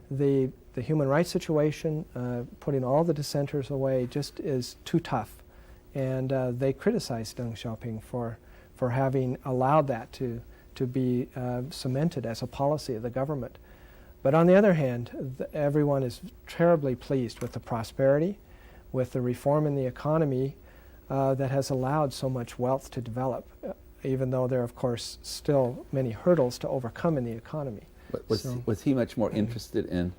S5: the human rights situation, putting all the dissenters away, just is too tough. And they criticize Deng Xiaoping for having allowed that to be cemented as a policy of the government. But on the other hand, everyone is terribly pleased with the prosperity, with the reform in the economy that has allowed so much wealth to develop, even though there are, of course, still many hurdles to overcome in the economy.
S2: But was he much more interested in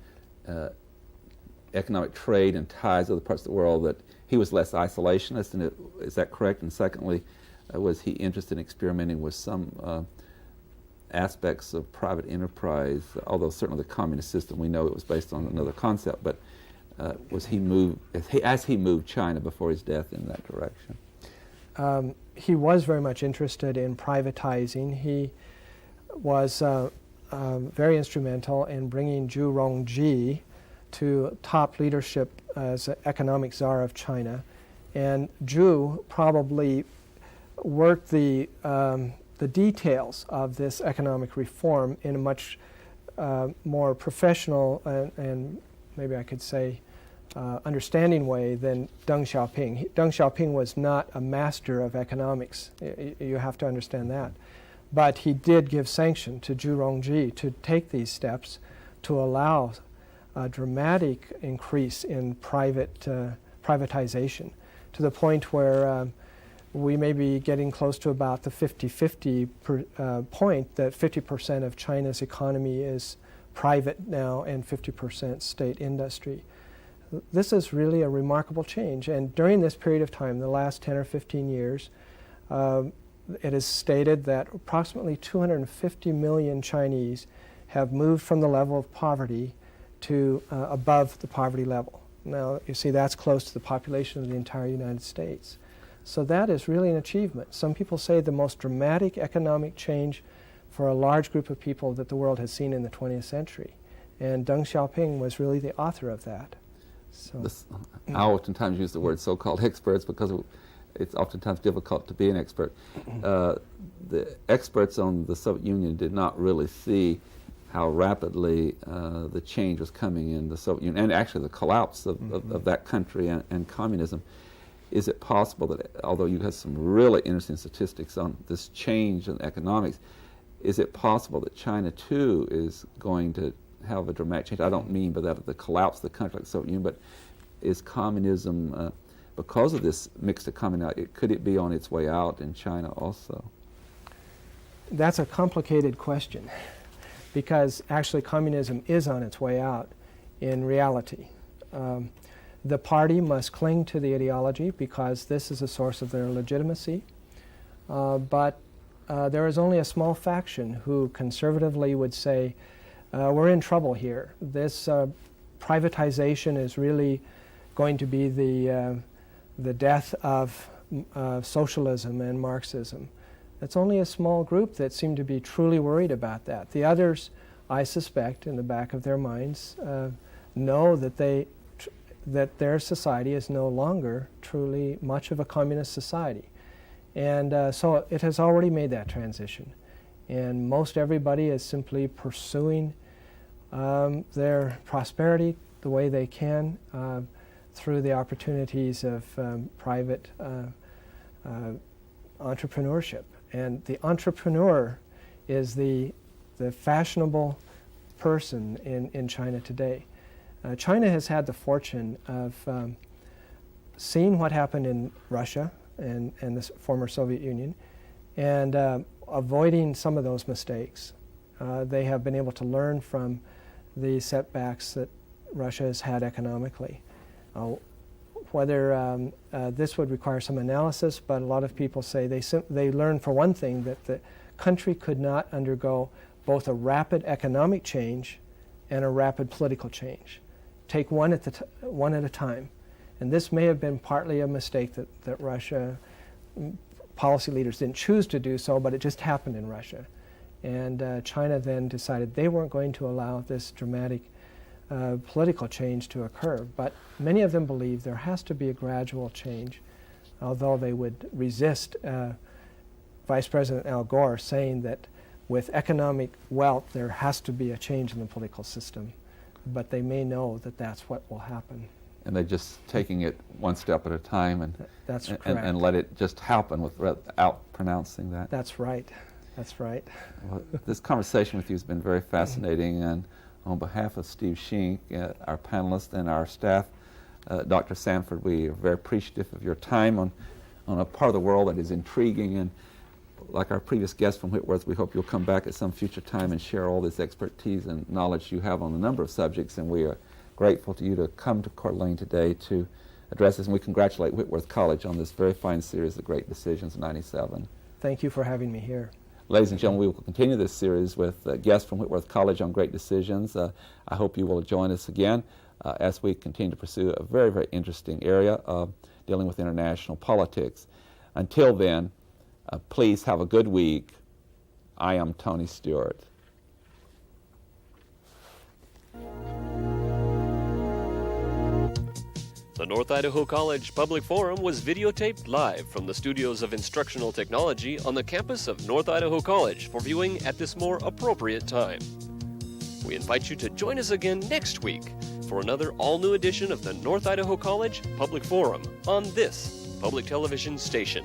S2: economic trade and ties with other parts of the world, that he was less isolationist, and is that correct? And secondly, was he interested in experimenting with some aspects of private enterprise, although certainly the communist system, we know it was based on another concept, but was he moved, as he moved China before his death in that direction?
S5: He was very much interested in privatizing. He was very instrumental in bringing Zhu Rongji to top leadership as economic czar of China. And Zhu probably worked the details of this economic reform in a much more professional and maybe I could say understanding way than Deng Xiaoping. Deng Xiaoping was not a master of economics. You have to understand that. But he did give sanction to Zhu Rongji to take these steps to allow a dramatic increase in privatization to the point where we may be getting close to about the 50-50 point that 50% of China's economy is private now and 50% state industry. This is really a remarkable change, and during this period of time, the last 10 or 15 years, it is stated that approximately 250 million Chinese have moved from the level of poverty to above the poverty level. Now, you see, that's close to the population of the entire United States. So that is really an achievement. Some people say the most dramatic economic change for a large group of people that the world has seen in the 20th century. And Deng Xiaoping was really the author of that. So,
S2: I oftentimes use the word so-called experts because it's oftentimes difficult to be an expert. The experts on the Soviet Union did not really see how rapidly the change was coming in the Soviet Union, and actually the collapse of that country and communism. Is it possible that, although you have some really interesting statistics on this change in economics, is it possible that China too is going to have a dramatic change? I don't mean by that the collapse of the country like the Soviet Union, but is communism, because of this mixed economy, could it be on its way out in China also?
S5: That's a complicated question, because actually communism is on its way out in reality. The party must cling to the ideology because this is a source of their legitimacy, but there is only a small faction who conservatively would say, we're in trouble here. This privatization is really going to be the death of socialism and Marxism. It's only a small group that seem to be truly worried about that. The others, I suspect, in the back of their minds, know that their society is no longer truly much of a communist society. And so it has already made that transition. And most everybody is simply pursuing their prosperity the way they can through the opportunities of private entrepreneurship. And the entrepreneur is the fashionable person in China today. China has had the fortune of seeing what happened in Russia and the former Soviet Union and avoiding some of those mistakes. They have been able to learn from the setbacks that Russia has had economically. Whether this would require some analysis, but a lot of people say they learned, for one thing, that the country could not undergo both a rapid economic change and a rapid political change. Take one at a time. And this may have been partly a mistake that Russia policy leaders didn't choose to do so, but it just happened in Russia. And China then decided they weren't going to allow this dramatic political change to occur. But many of them believe there has to be a gradual change, although they would resist Vice President Al Gore saying that with economic wealth there has to be a change in the political system. But they may know that that's what will happen.
S2: And they're just taking it one step at a time
S5: That's correct.
S2: and let it just happen without pronouncing that.
S5: That's right. That's right.
S2: Well, this conversation with you has been very fascinating, and on behalf of Steve Shink, our panelists, and our staff, Dr. Sanford, we are very appreciative of your time on a part of the world that is intriguing, and like our previous guest from Whitworth, we hope you'll come back at some future time and share all this expertise and knowledge you have on a number of subjects, and we are grateful to you to come to Coeur d'Alene today to address this, and we congratulate Whitworth College on this very fine series of Great Decisions 97.
S5: Thank you for having me here.
S2: Ladies and gentlemen, we will continue this series with guests from Whitworth College on Great Decisions. I hope you will join us again as we continue to pursue a very, very interesting area of dealing with international politics. Until then, please have a good week. I am Tony Stewart.
S1: The North Idaho College Public Forum was videotaped live from the studios of Instructional Technology on the campus of North Idaho College for viewing at this more appropriate time. We invite you to join us again next week for another all-new edition of the North Idaho College Public Forum on this public television station.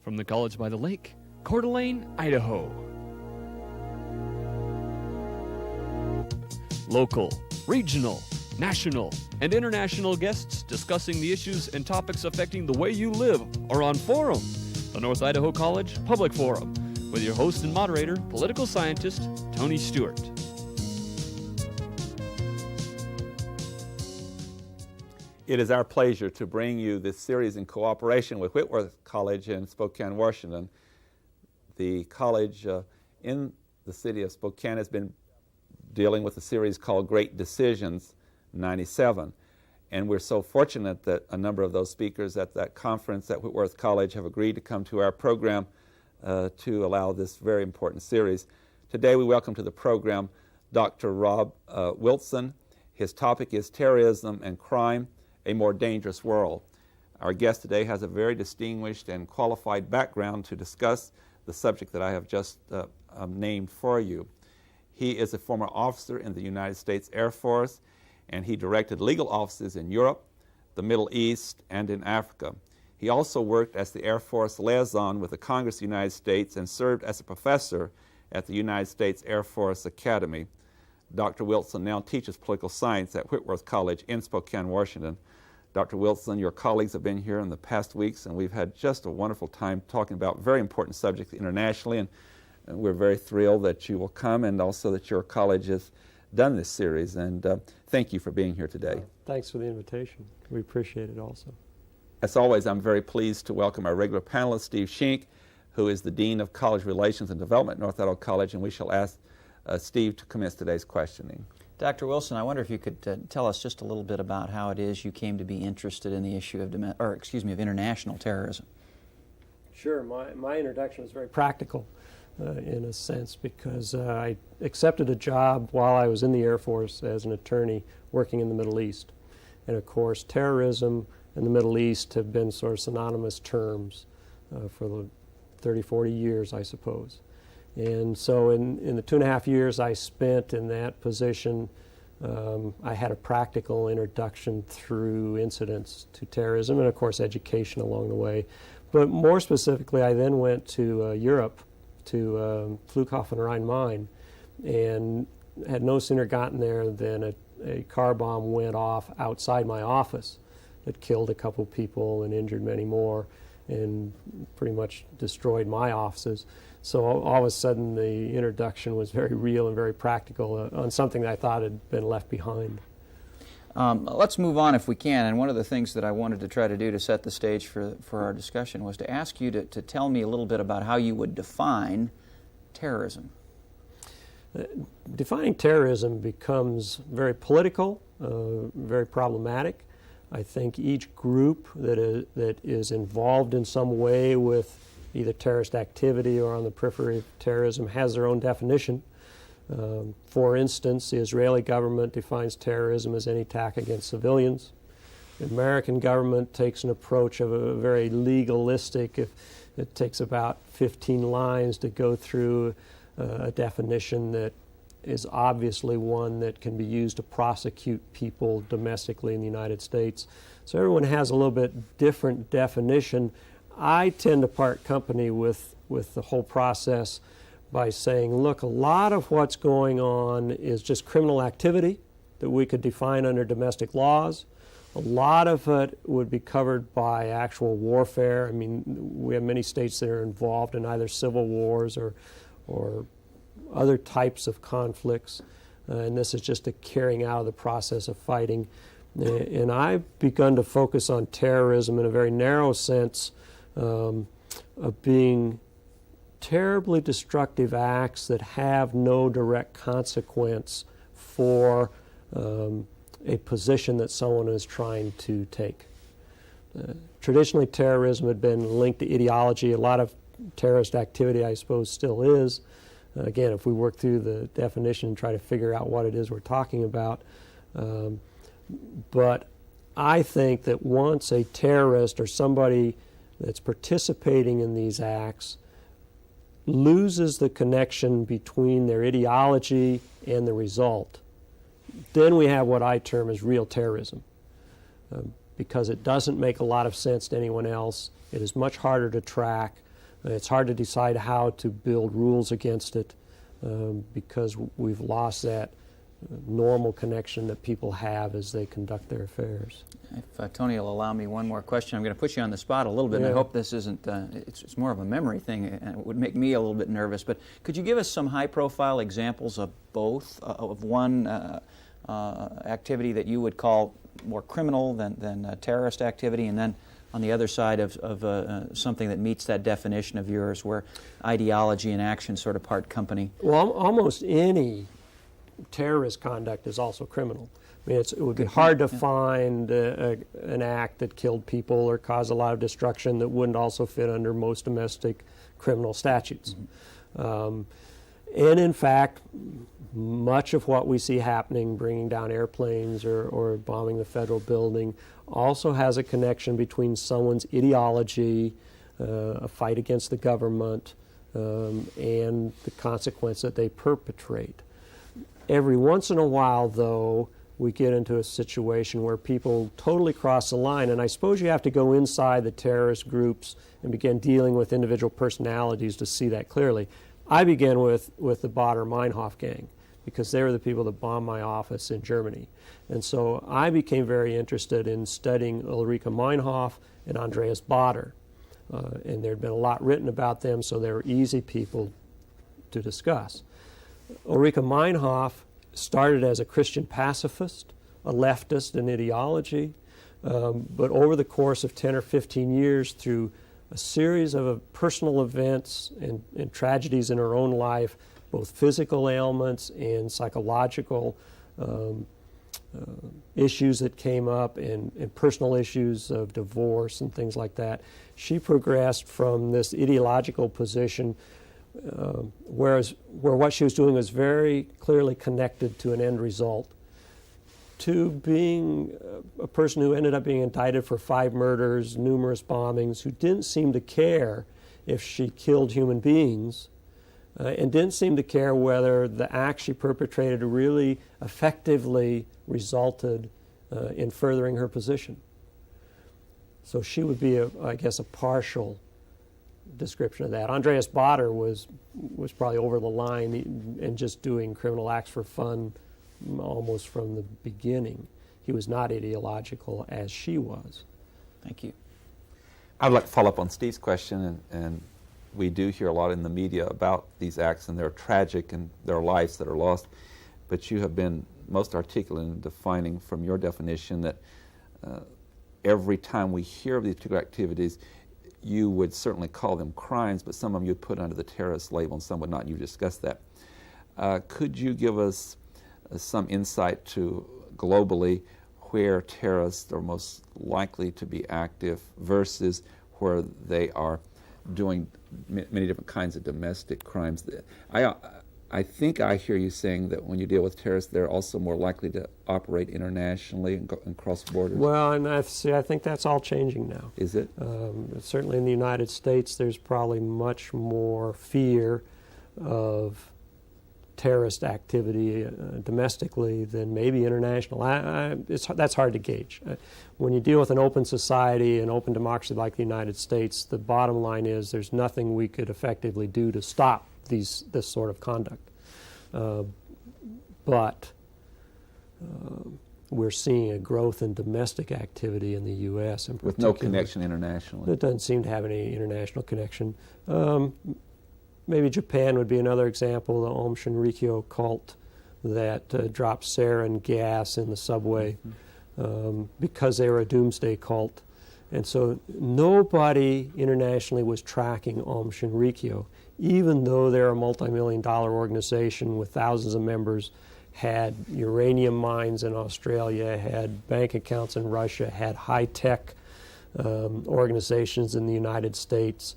S1: From the College by the Lake, Coeur d'Alene, Idaho. Local, regional, national, and international guests discussing the issues and topics affecting the way you live are on Forum, the North Idaho College Public Forum, with your host and moderator, political scientist Tony Stewart.
S2: It is our pleasure to bring you this series in cooperation with Whitworth College in Spokane, Washington. The college in the city of Spokane has been dealing with a series called Great Decisions 97. And we're so fortunate that a number of those speakers at that conference at Whitworth College have agreed to come to our program to allow this very important series. Today we welcome to the program Dr. Rob Wilson. His topic is Terrorism and Crime, a More Dangerous World. Our guest today has a very distinguished and qualified background to discuss the subject that I have just named for you. He is a former officer in the United States Air Force, and he directed legal offices in Europe, the Middle East, and in Africa. He also worked as the Air Force liaison with the Congress of the United States and served as a professor at the United States Air Force Academy. Dr. Wilson now teaches political science at Whitworth College in Spokane, Washington. Dr. Wilson, your colleagues have been here in the past weeks, and we've had just a wonderful time talking about very important subjects internationally, and we're very thrilled that you will come and also that your college has done this series. And thank you for being here today.
S6: Thanks for the invitation. We appreciate it also.
S2: As always, I'm very pleased to welcome our regular panelist, Steve Shink, who is the Dean of College Relations and Development at North Idaho College, and we shall ask Steve to commence today's questioning.
S4: Dr. Wilson, I wonder if you could tell us just a little bit about how it is you came to be interested in the issue of international terrorism.
S6: Sure. My introduction was very practical in a sense because I accepted a job while I was in the Air Force as an attorney working in the Middle East. And of course, terrorism and the Middle East have been sort of synonymous terms for the 30, 40 years, I suppose. And so in the 2.5 years I spent in that position, I had a practical introduction through incidents to terrorism and, of course, education along the way. But more specifically, I then went to Europe to Flughafen Rhein-Main, and had no sooner gotten there than a car bomb went off outside my office. It killed a couple people and injured many more, and pretty much destroyed my offices. So all of a sudden the introduction was very real and very practical on something that I thought had been left behind.
S4: Let's move on if we can, and one of the things that I wanted to try to do to set the stage for our discussion was to ask you to tell me a little bit about how you would define terrorism.
S6: Defining terrorism becomes very political, very problematic. I think each group that is involved in some way with either terrorist activity or on the periphery of terrorism has their own definition. For instance, the Israeli government defines terrorism as any attack against civilians. The American government takes an approach of a very legalistic, it takes about 15 lines to go through a definition that is obviously one that can be used to prosecute people domestically in the United States. So everyone has a little bit different definition. I tend to part company with the whole process by saying, look, a lot of what's going on is just criminal activity that we could define under domestic laws. A lot of it would be covered by actual warfare. I mean, we have many states that are involved in either civil wars or other types of conflicts, and this is just a carrying out of the process of fighting. And I've begun to focus on terrorism in a very narrow sense of being terribly destructive acts that have no direct consequence for a position that someone is trying to take. Traditionally, terrorism had been linked to ideology. A lot of terrorist activity, I suppose, still is. Again, if we work through the definition and try to figure out what it is we're talking about. But I think that once a terrorist or somebody that's participating in these acts loses the connection between their ideology and the result, then we have what I term as real terrorism. Because it doesn't make a lot of sense to anyone else. It is much harder to track. It's hard to decide how to build rules against it because we've lost that normal connection that people have as they conduct their affairs.
S4: If Tony will allow me one more question, I'm going to put you on the spot a little bit, and I hope this isn't, it's more of a memory thing, and it would make me a little bit nervous, but could you give us some high-profile examples of both, of one activity that you would call more criminal than terrorist activity, and then on the other side of something that meets that definition of yours, where ideology and action sort of part company?
S6: Well, almost any terrorist conduct is also criminal. I mean, it would be hard to find an act that killed people or caused a lot of destruction that wouldn't also fit under most domestic criminal statutes. Mm-hmm. And in fact, much of what we see happening, bringing down airplanes or bombing the federal building, also has a connection between someone's ideology, a fight against the government, and the consequence that they perpetrate. Every once in a while, though, we get into a situation where people totally cross the line, and I suppose you have to go inside the terrorist groups and begin dealing with individual personalities to see that clearly. I began with the Baader-Meinhof gang, because they were the people that bombed my office in Germany. And so I became very interested in studying Ulrike Meinhof and Andreas Baader. And there had been a lot written about them, so they were easy people to discuss. Ulrike Meinhof started as a Christian pacifist, a leftist in ideology, but over the course of 10 or 15 years, through a series of personal events and tragedies in her own life, both physical ailments and psychological issues that came up and personal issues of divorce and things like that, she progressed from this ideological position where what she was doing was very clearly connected to an end result, to being a person who ended up being indicted for 5 murders, numerous bombings, who didn't seem to care if she killed human beings, and didn't seem to care whether the act she perpetrated really effectively resulted in furthering her position. So she would be, I guess, a partial description of that. Andreas Baader was probably over the line and just doing criminal acts for fun almost from the beginning. He was not ideological as she was.
S4: Thank you.
S2: I'd like to follow up on Steve's question, and we do hear a lot in the media about these acts, and they're tragic and there are lives that are lost, but you have been most articulate in defining from your definition that every time we hear of these particular activities, you would certainly call them crimes, but some of them you'd put under the terrorist label and some would not. You discussed that. Could you give us some insight to globally where terrorists are most likely to be active versus where they are doing many different kinds of domestic crimes? I think I hear you saying that when you deal with terrorists, they're also more likely to operate internationally and cross borders.
S6: Well, and I think that's all changing now.
S2: Is it?
S6: Certainly in the United States, there's probably much more fear of terrorist activity domestically than maybe international. That's hard to gauge. When you deal with an open society, an open democracy like the United States, the bottom line is there's nothing we could effectively do to stop this sort of conduct. But we're seeing a growth in domestic activity in the U.S. in particular.
S2: With no connection internationally.
S6: It doesn't seem to have any international connection. Maybe Japan would be another example, the Aum Shinrikyo cult that dropped sarin gas in the subway because they were a doomsday cult. And so nobody internationally was tracking Aum Shinrikyo, even though they're a multi-million-dollar organization with thousands of members, had uranium mines in Australia, had bank accounts in Russia, had high-tech organizations in the United States.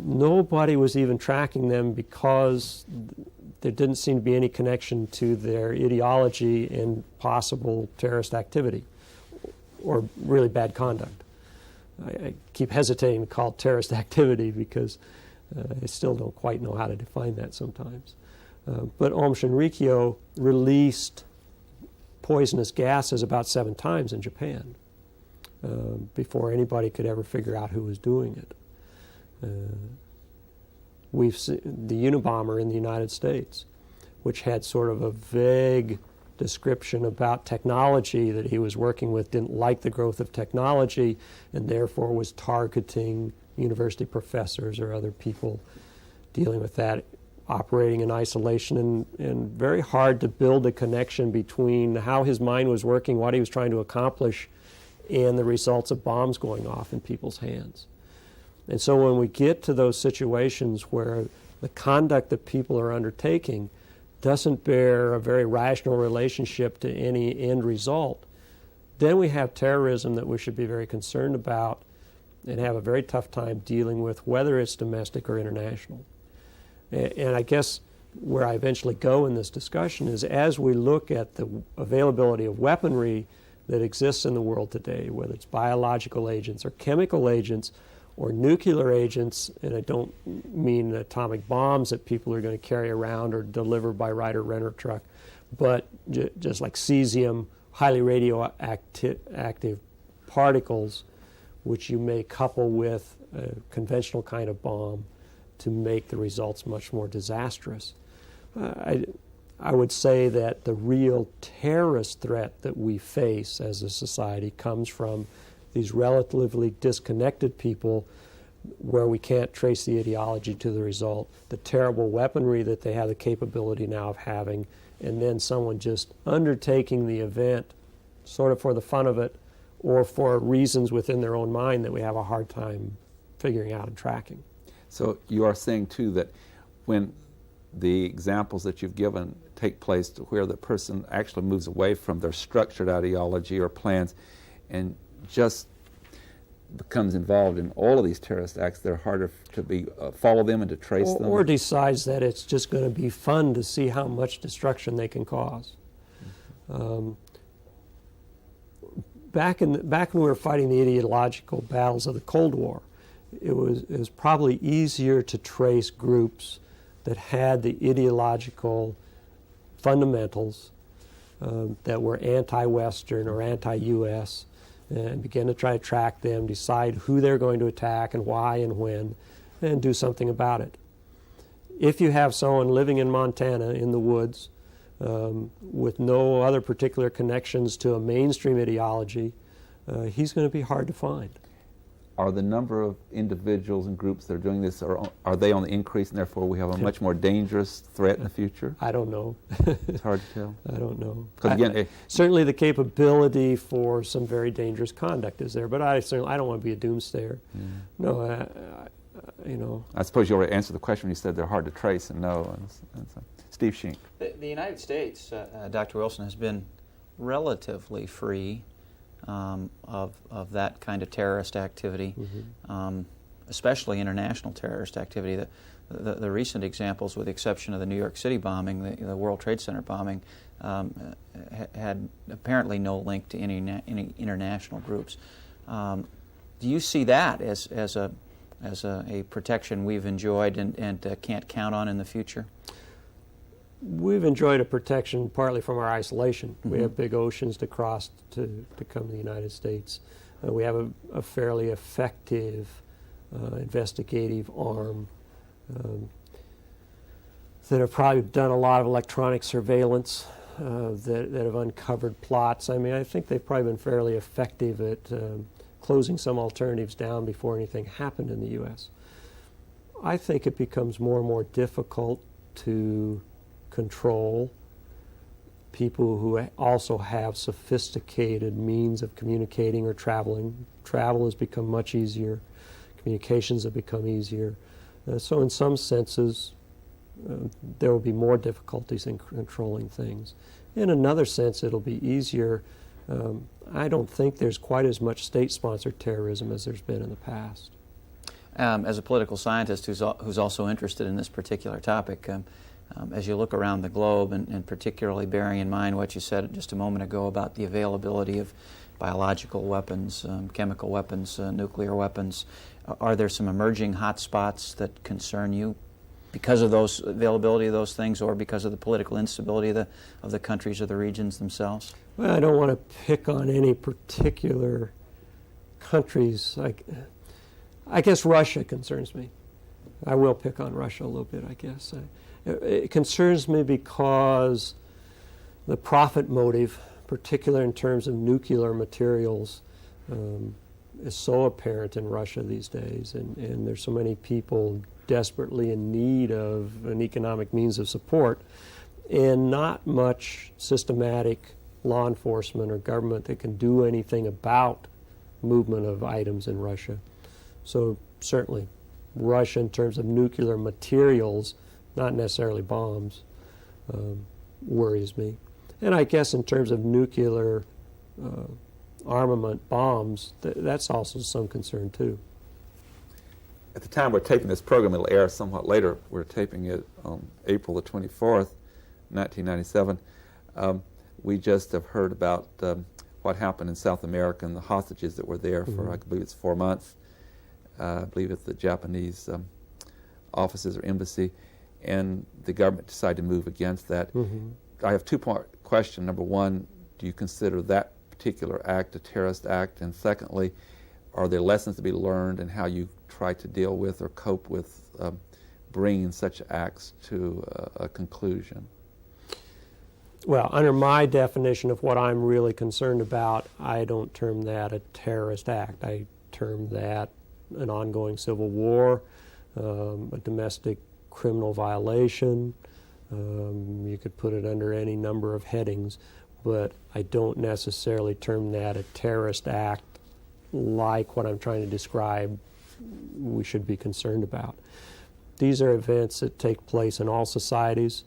S6: Nobody was even tracking them because there didn't seem to be any connection to their ideology and possible terrorist activity or really bad conduct. I keep hesitating to call it terrorist activity because I still don't quite know how to define that sometimes. But Aum Shinrikyo released poisonous gases about 7 times in Japan before anybody could ever figure out who was doing it. We've seen the Unabomber in the United States, which had sort of a vague description about technology that he was working with, didn't like the growth of technology, and therefore was targeting university professors or other people dealing with that, operating in isolation, and very hard to build a connection between how his mind was working, what he was trying to accomplish, and the results of bombs going off in people's hands. And so when we get to those situations where the conduct that people are undertaking doesn't bear a very rational relationship to any end result, then we have terrorism that we should be very concerned about and have a very tough time dealing with, whether it's domestic or international. And I guess where I eventually go in this discussion is as we look at the availability of weaponry that exists in the world today, whether it's biological agents or chemical agents, or nuclear agents, and I don't mean atomic bombs that people are going to carry around or deliver by Ryder-Renner truck, but just like cesium, highly radioactive particles, which you may couple with a conventional kind of bomb to make the results much more disastrous. I would say that the real terrorist threat that we face as a society comes from these relatively disconnected people where we can't trace the ideology to the result, the terrible weaponry that they have the capability now of having, and then someone just undertaking the event sort of for the fun of it or for reasons within their own mind that we have a hard time figuring out and tracking.
S2: So you are saying, too, that when the examples that you've given take place to where the person actually moves away from their structured ideology or plans and just becomes involved in all of these terrorist acts, they're harder to follow them and to trace them.
S6: Or decides that it's just going to be fun to see how much destruction they can cause. Back when we were fighting the ideological battles of the Cold War, it was probably easier to trace groups that had the ideological fundamentals that were anti-Western or anti-U.S., and begin to try to track them, decide who they're going to attack and why and when. and do something about it. If you have someone living in Montana in the woods with no other particular connections to a mainstream ideology, he's going to be hard to find.
S2: Are the number of individuals and groups that are doing this, are they on the increase, and therefore we have a much more dangerous threat in the future?
S6: I don't know.
S2: It's hard to tell.
S6: I don't know.
S2: Because again,
S6: certainly the capability for some very dangerous conduct is there, but I don't want to be a doomsayer. No, you know.
S2: I suppose you already answered the question when you said they're hard to trace and know. And so. Steve Shink.
S4: The United States, Dr. Wilson, has been relatively free of that kind of terrorist activity, especially international terrorist activity. The recent examples, with the exception of the New York City bombing, the World Trade Center bombing, had apparently no link to any international groups. Do you see that as a protection we've enjoyed and can't count on in the future?
S6: We've enjoyed a protection partly from our isolation. We have big oceans to cross to come to the United States. We have a fairly effective investigative arm that have probably done a lot of electronic surveillance that have uncovered plots. I mean, I think they've probably been fairly effective at closing some alternatives down before anything happened in the U.S. I think it becomes more and more difficult to control people who also have sophisticated means of communicating or traveling. Travel has become much easier. Communications have become easier. So in some senses, there will be more difficulties in controlling things. In another sense, it'll be easier. I don't think there's quite as much state-sponsored terrorism as there's been in the past.
S4: As a political scientist who's also interested in this particular topic, as you look around the globe, and particularly bearing in mind what you said just a moment ago about the availability of biological weapons, chemical weapons, nuclear weapons, are there some emerging hot spots that concern you because of those availability of those things, or because of the political instability of the countries or the regions themselves?
S6: Well, I don't want to pick on any particular countries. I guess Russia concerns me. I will pick on Russia a little bit, I guess. It concerns me because the profit motive, particularly in terms of nuclear materials, is so apparent in Russia these days, and there's so many people desperately in need of an economic means of support, and not much systematic law enforcement or government that can do anything about movement of items in Russia. So certainly Russia, in terms of nuclear materials, not necessarily bombs, worries me. And I guess in terms of nuclear armament, bombs, that's also some concern too.
S2: At the time we're taping this program, it'll air somewhat later. We're taping it on April the 24th, 1997. We just have heard about what happened in South America and the hostages that were there for, I believe it's 4 months. I believe it's the Japanese offices or embassy, and the government decided to move against that. I have two-part question. Number one, do you consider that particular act a terrorist act? And secondly, are there lessons to be learned in how you try to deal with or cope with bringing such acts to a conclusion?
S6: Well, under my definition of what I'm really concerned about, I don't term that a terrorist act. I term that an ongoing civil war, a domestic criminal violation. You could put it under any number of headings, but I don't necessarily term that a terrorist act like what I'm trying to describe we should be concerned about. These are events that take place in all societies.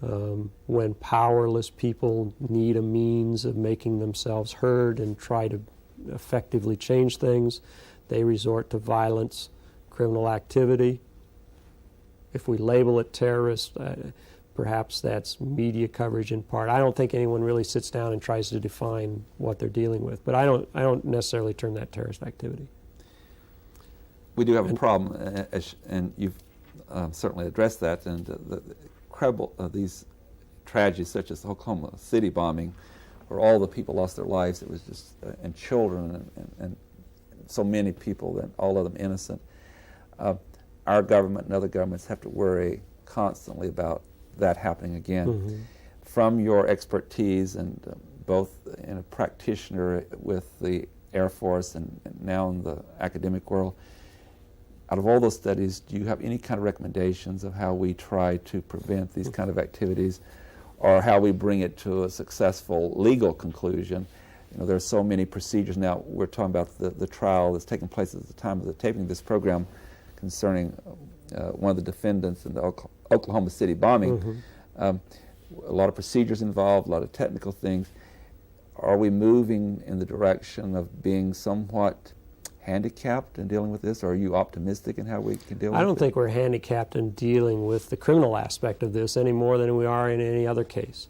S6: When powerless people need a means of making themselves heard and try to effectively change things, they resort to violence, criminal activity. If we label it terrorist, perhaps that's media coverage in part. I don't think anyone really sits down and tries to define what they're dealing with, but I don't necessarily term that terrorist activity.
S2: We do have a problem, and you've certainly addressed that, and the incredible these tragedies such as the Oklahoma City bombing, where all the people lost their lives. It was just and children and so many people, and all of them innocent. Our our government and other governments have to worry constantly about that happening again.
S6: Mm-hmm.
S2: From your expertise and both in a practitioner with the Air Force and now in the academic world, out of all those studies, do you have any kind of recommendations of how we try to prevent these kind of activities, or how we bring it to a successful legal conclusion? You know, there are so many procedures now. We're talking about the trial that's taking place at the time of the taping of this program concerning one of the defendants in the Oklahoma City bombing.
S6: Mm-hmm.
S2: A lot of procedures involved, a lot of technical things. Are we moving in the direction of being somewhat handicapped in dealing with this, or are you optimistic in how we can deal with it?
S6: I don't think we're handicapped in dealing with the criminal aspect of this any more than we are in any other case.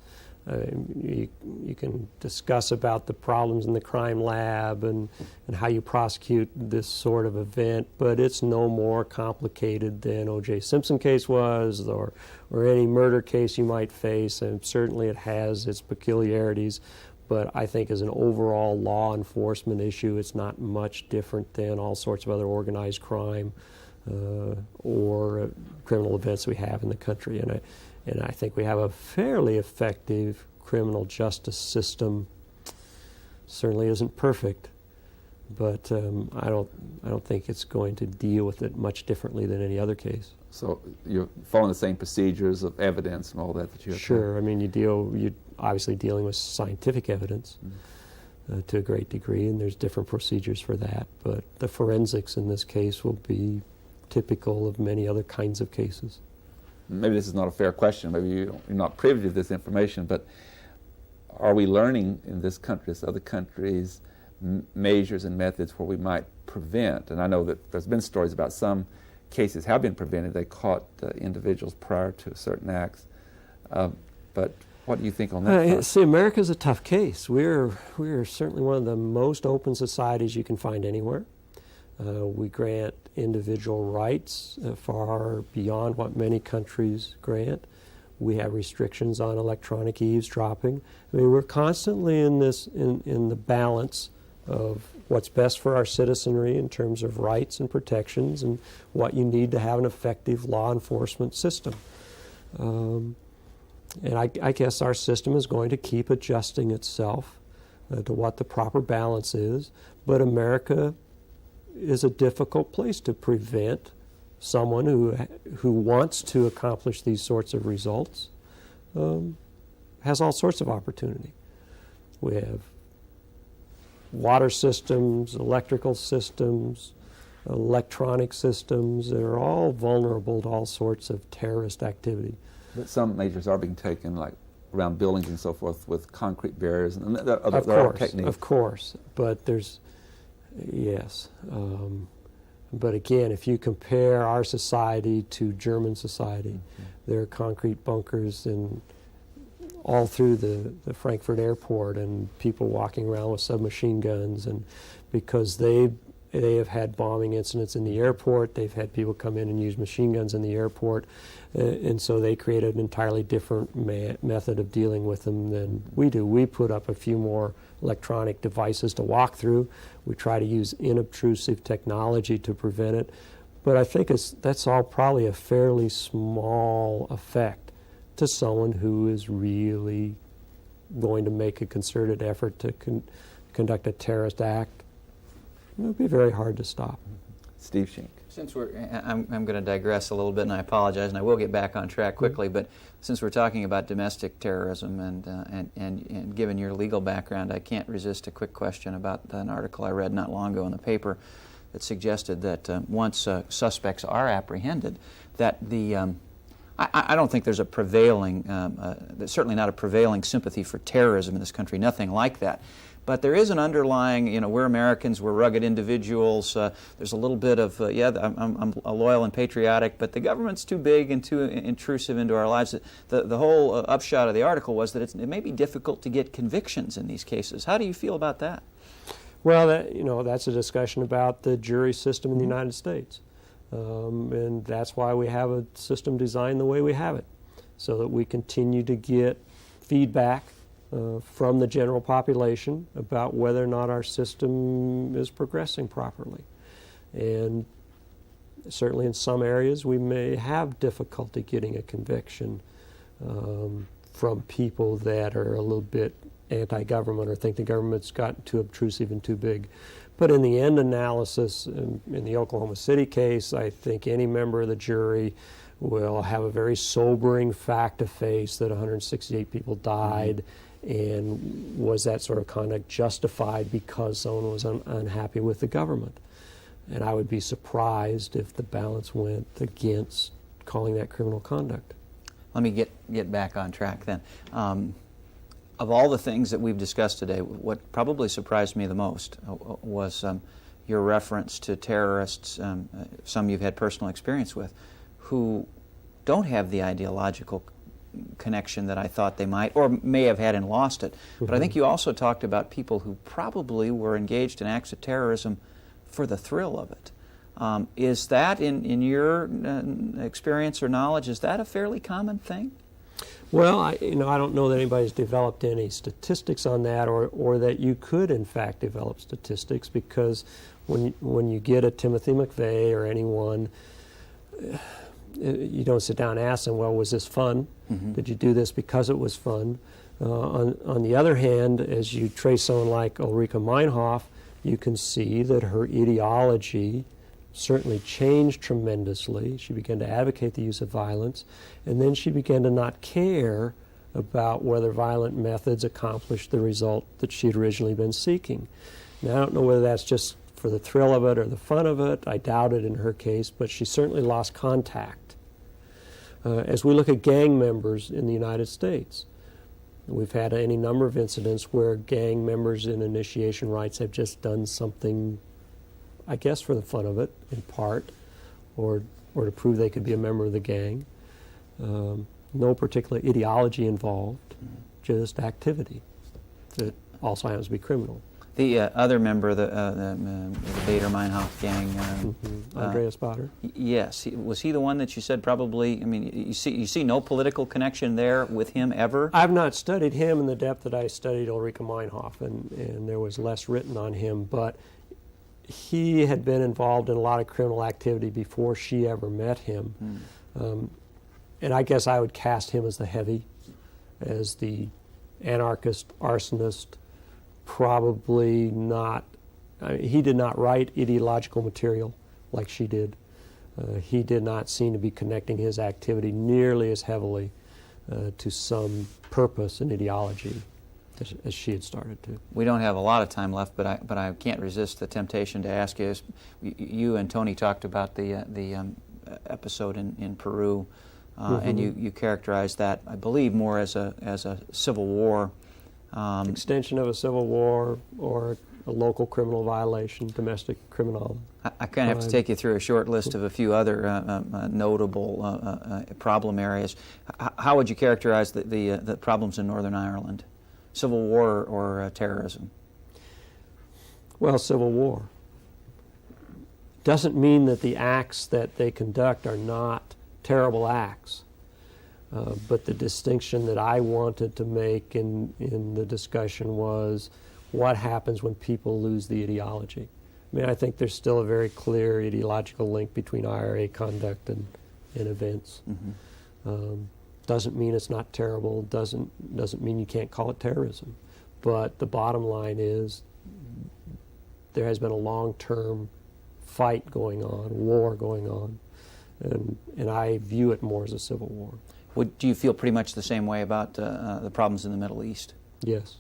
S6: You can discuss about the problems in the crime lab and how you prosecute this sort of event, but it's no more complicated than O.J. Simpson case was, or any murder case you might face, and certainly it has its peculiarities. But I think as an overall law enforcement issue, it's not much different than all sorts of other organized crime or criminal events we have in the country. And I think we have a fairly effective criminal justice system. Certainly isn't perfect, but I don't think it's going to deal with it much differently than any other case.
S2: So you're following the same procedures of evidence and all that you have.
S6: Sure. I mean, you're obviously dealing with scientific evidence to a great degree, and there's different procedures for that. But the forensics in this case will be typical of many other kinds of cases.
S2: Maybe this is not a fair question. Maybe you're not privy to this information, but are we learning in this country, as other countries, measures and methods where we might prevent? And I know that there's been stories about some cases have been prevented. They caught individuals prior to certain acts. But what do you think on that?
S6: See, America's a tough case. We're certainly one of the most open societies you can find anywhere. We grant individual rights far beyond what many countries grant. We have restrictions on electronic eavesdropping. I mean, we're constantly in the balance of what's best for our citizenry in terms of rights and protections and what you need to have an effective law enforcement system. And I guess our system is going to keep adjusting itself to what the proper balance is, but America is a difficult place to prevent someone who wants to accomplish these sorts of results. Has all sorts of opportunity. We have water systems, electrical systems, electronic systems that are all vulnerable to all sorts of terrorist activity.
S2: But some measures are being taken, like around buildings and so forth, with concrete barriers and there are techniques.
S6: Of course, but there's, yes. But again, if you compare our society to German society, there are concrete bunkers all through the Frankfurt airport, and people walking around with submachine guns, and because they have had bombing incidents in the airport, they've had people come in and use machine guns in the airport, and so they created an entirely different method of dealing with them than we do. We put up a few more electronic devices to walk through. We try to use inobtrusive technology to prevent it, but I think that's all probably a fairly small effect to someone who is really going to make a concerted effort to conduct a terrorist act. It would be very hard to stop.
S2: Steve Shink.
S4: Since I'm going to digress a little bit, and I apologize, and I will get back on track quickly, but since we're talking about domestic terrorism and given your legal background, I can't resist a quick question about an article I read not long ago in the paper that suggested that once suspects are apprehended, that I don't think there's a prevailing, certainly not a prevailing sympathy for terrorism in this country, nothing like that. But there is an underlying, we're Americans, we're rugged individuals, there's a little bit of, I'm loyal and patriotic, but the government's too big and too intrusive into our lives. The whole upshot of the article was that it may be difficult to get convictions in these cases. How do you feel about that?
S6: Well, that's a discussion about the jury system in the United States. And that's why we have a system designed the way we have it, so that we continue to get feedback from the general population about whether or not our system is progressing properly. And Certainly in some areas we may have difficulty getting a conviction from people that are a little bit anti-government or think the government's gotten too obtrusive and too big. But in the end analysis, in the Oklahoma City case, I think any member of the jury will have a very sobering fact to face that 168 people died, and was that sort of conduct justified because someone was unhappy with the government? And I would be surprised if the balance went against calling that criminal conduct.
S4: Let me get back on track then. Of all the things that we've discussed today, what probably surprised me the most was your reference to terrorists, some you've had personal experience with, who don't have the ideological connection that I thought they might, or may have had and lost it. But I think you also talked about people who probably were engaged in acts of terrorism for the thrill of it. Is that, in your experience or knowledge, is that a fairly common thing?
S6: Well, I don't know that anybody's developed any statistics on that, or that you could, in fact, develop statistics, because when you get a Timothy McVeigh or anyone, you don't sit down and ask them, well, was this fun? Did you do this because it was fun? On the other hand, as you trace someone like Ulrike Meinhof, you can see that her ideology certainly changed tremendously. She began to advocate the use of violence, and then she began to not care about whether violent methods accomplished the result that she had originally been seeking. Now, I don't know whether that's just for the thrill of it or the fun of it. I doubt it in her case, but she certainly lost contact. As we look at gang members in the United States, we've had any number of incidents where gang members in initiation rites have just done something, I guess, for the fun of it, in part, or to prove they could be a member of the gang. No particular ideology involved, just activity that also happens to be criminal.
S4: The other member of the Bader-Meinhof gang,
S6: Andreas Bader.
S4: Yes, was he the one that you said probably? I mean, you see no political connection there with him ever.
S6: I've not studied him in the depth that I studied Ulrike Meinhof, and there was less written on him, but he had been involved in a lot of criminal activity before she ever met him. And I guess I would cast him as the heavy, as the anarchist, arsonist, probably not. He did not write ideological material like she did. He did not seem to be connecting his activity nearly as heavily to some purpose and ideology as she had started to.
S4: We don't have a lot of time left, but I can't resist the temptation to ask you. You and Tony talked about the episode in Peru, and you characterized that, I believe, more as a civil war.
S6: Extension of a civil war or a local criminal violation, domestic criminal.
S4: I kind of have to take you through a short list of a few other notable problem areas. How would you characterize the problems in Northern Ireland? Civil war or terrorism?
S6: Well, civil war. Doesn't mean that the acts that they conduct are not terrible acts. But the distinction that I wanted to make in the discussion was what happens when people lose the ideology. I mean, I think there's still a very clear ideological link between IRA conduct and events. Doesn't mean it's not terrible, doesn't mean you can't call it terrorism. But the bottom line is there has been a long-term fight going on, war going on, and I view it more as a civil war.
S4: Do you feel pretty much the same way about the problems in the Middle East?
S6: Yes.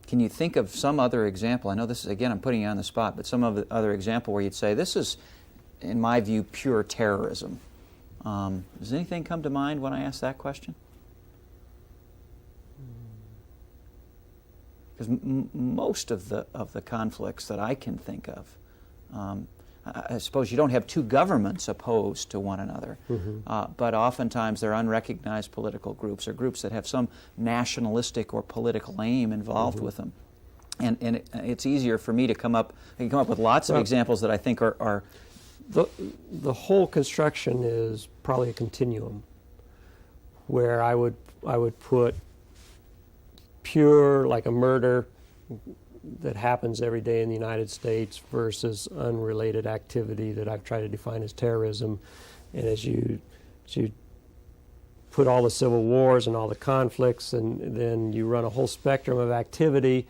S4: Can you think of some other example? I know this is, again, I'm putting you on the spot, but some other example where you'd say, this is, in my view, pure terrorism. Does anything come to mind when I ask that question? Because most of the conflicts that I can think of, I suppose you don't have two governments opposed to one another, but oftentimes they're unrecognized political groups or groups that have some nationalistic or political aim involved with them. And it's easier for me to come up with lots of examples that I think are
S6: the whole construction is probably a continuum where I would put pure, like a murder, that happens every day in the United States versus unrelated activity that I've tried to define as terrorism. And as you put all the civil wars and all the conflicts, and then you run a whole spectrum of activity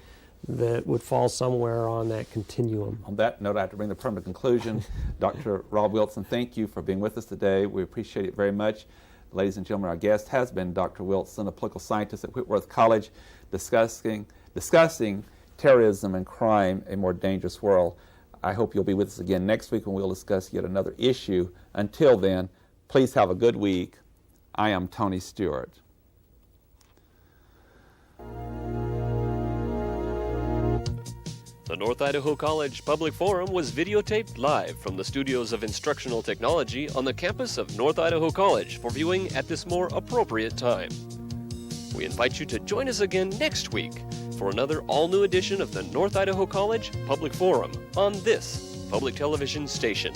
S6: that would fall somewhere on that continuum.
S2: On that note, I have to bring the permanent conclusion. Dr. Rob Wilson, thank you for being with us today. We appreciate it very much. Ladies and gentlemen, our guest has been Dr. Wilson, a political scientist at Whitworth College, discussing terrorism and crime, a more dangerous world. I hope you'll be with us again next week when we'll discuss yet another issue. Until then, please have a good week. I am Tony Stewart.
S1: The North Idaho College Public Forum was videotaped live from the studios of Instructional Technology on the campus of North Idaho College for viewing at this more appropriate time. We invite you to join us again next week for another all-new edition of the North Idaho College Public Forum on this public television station.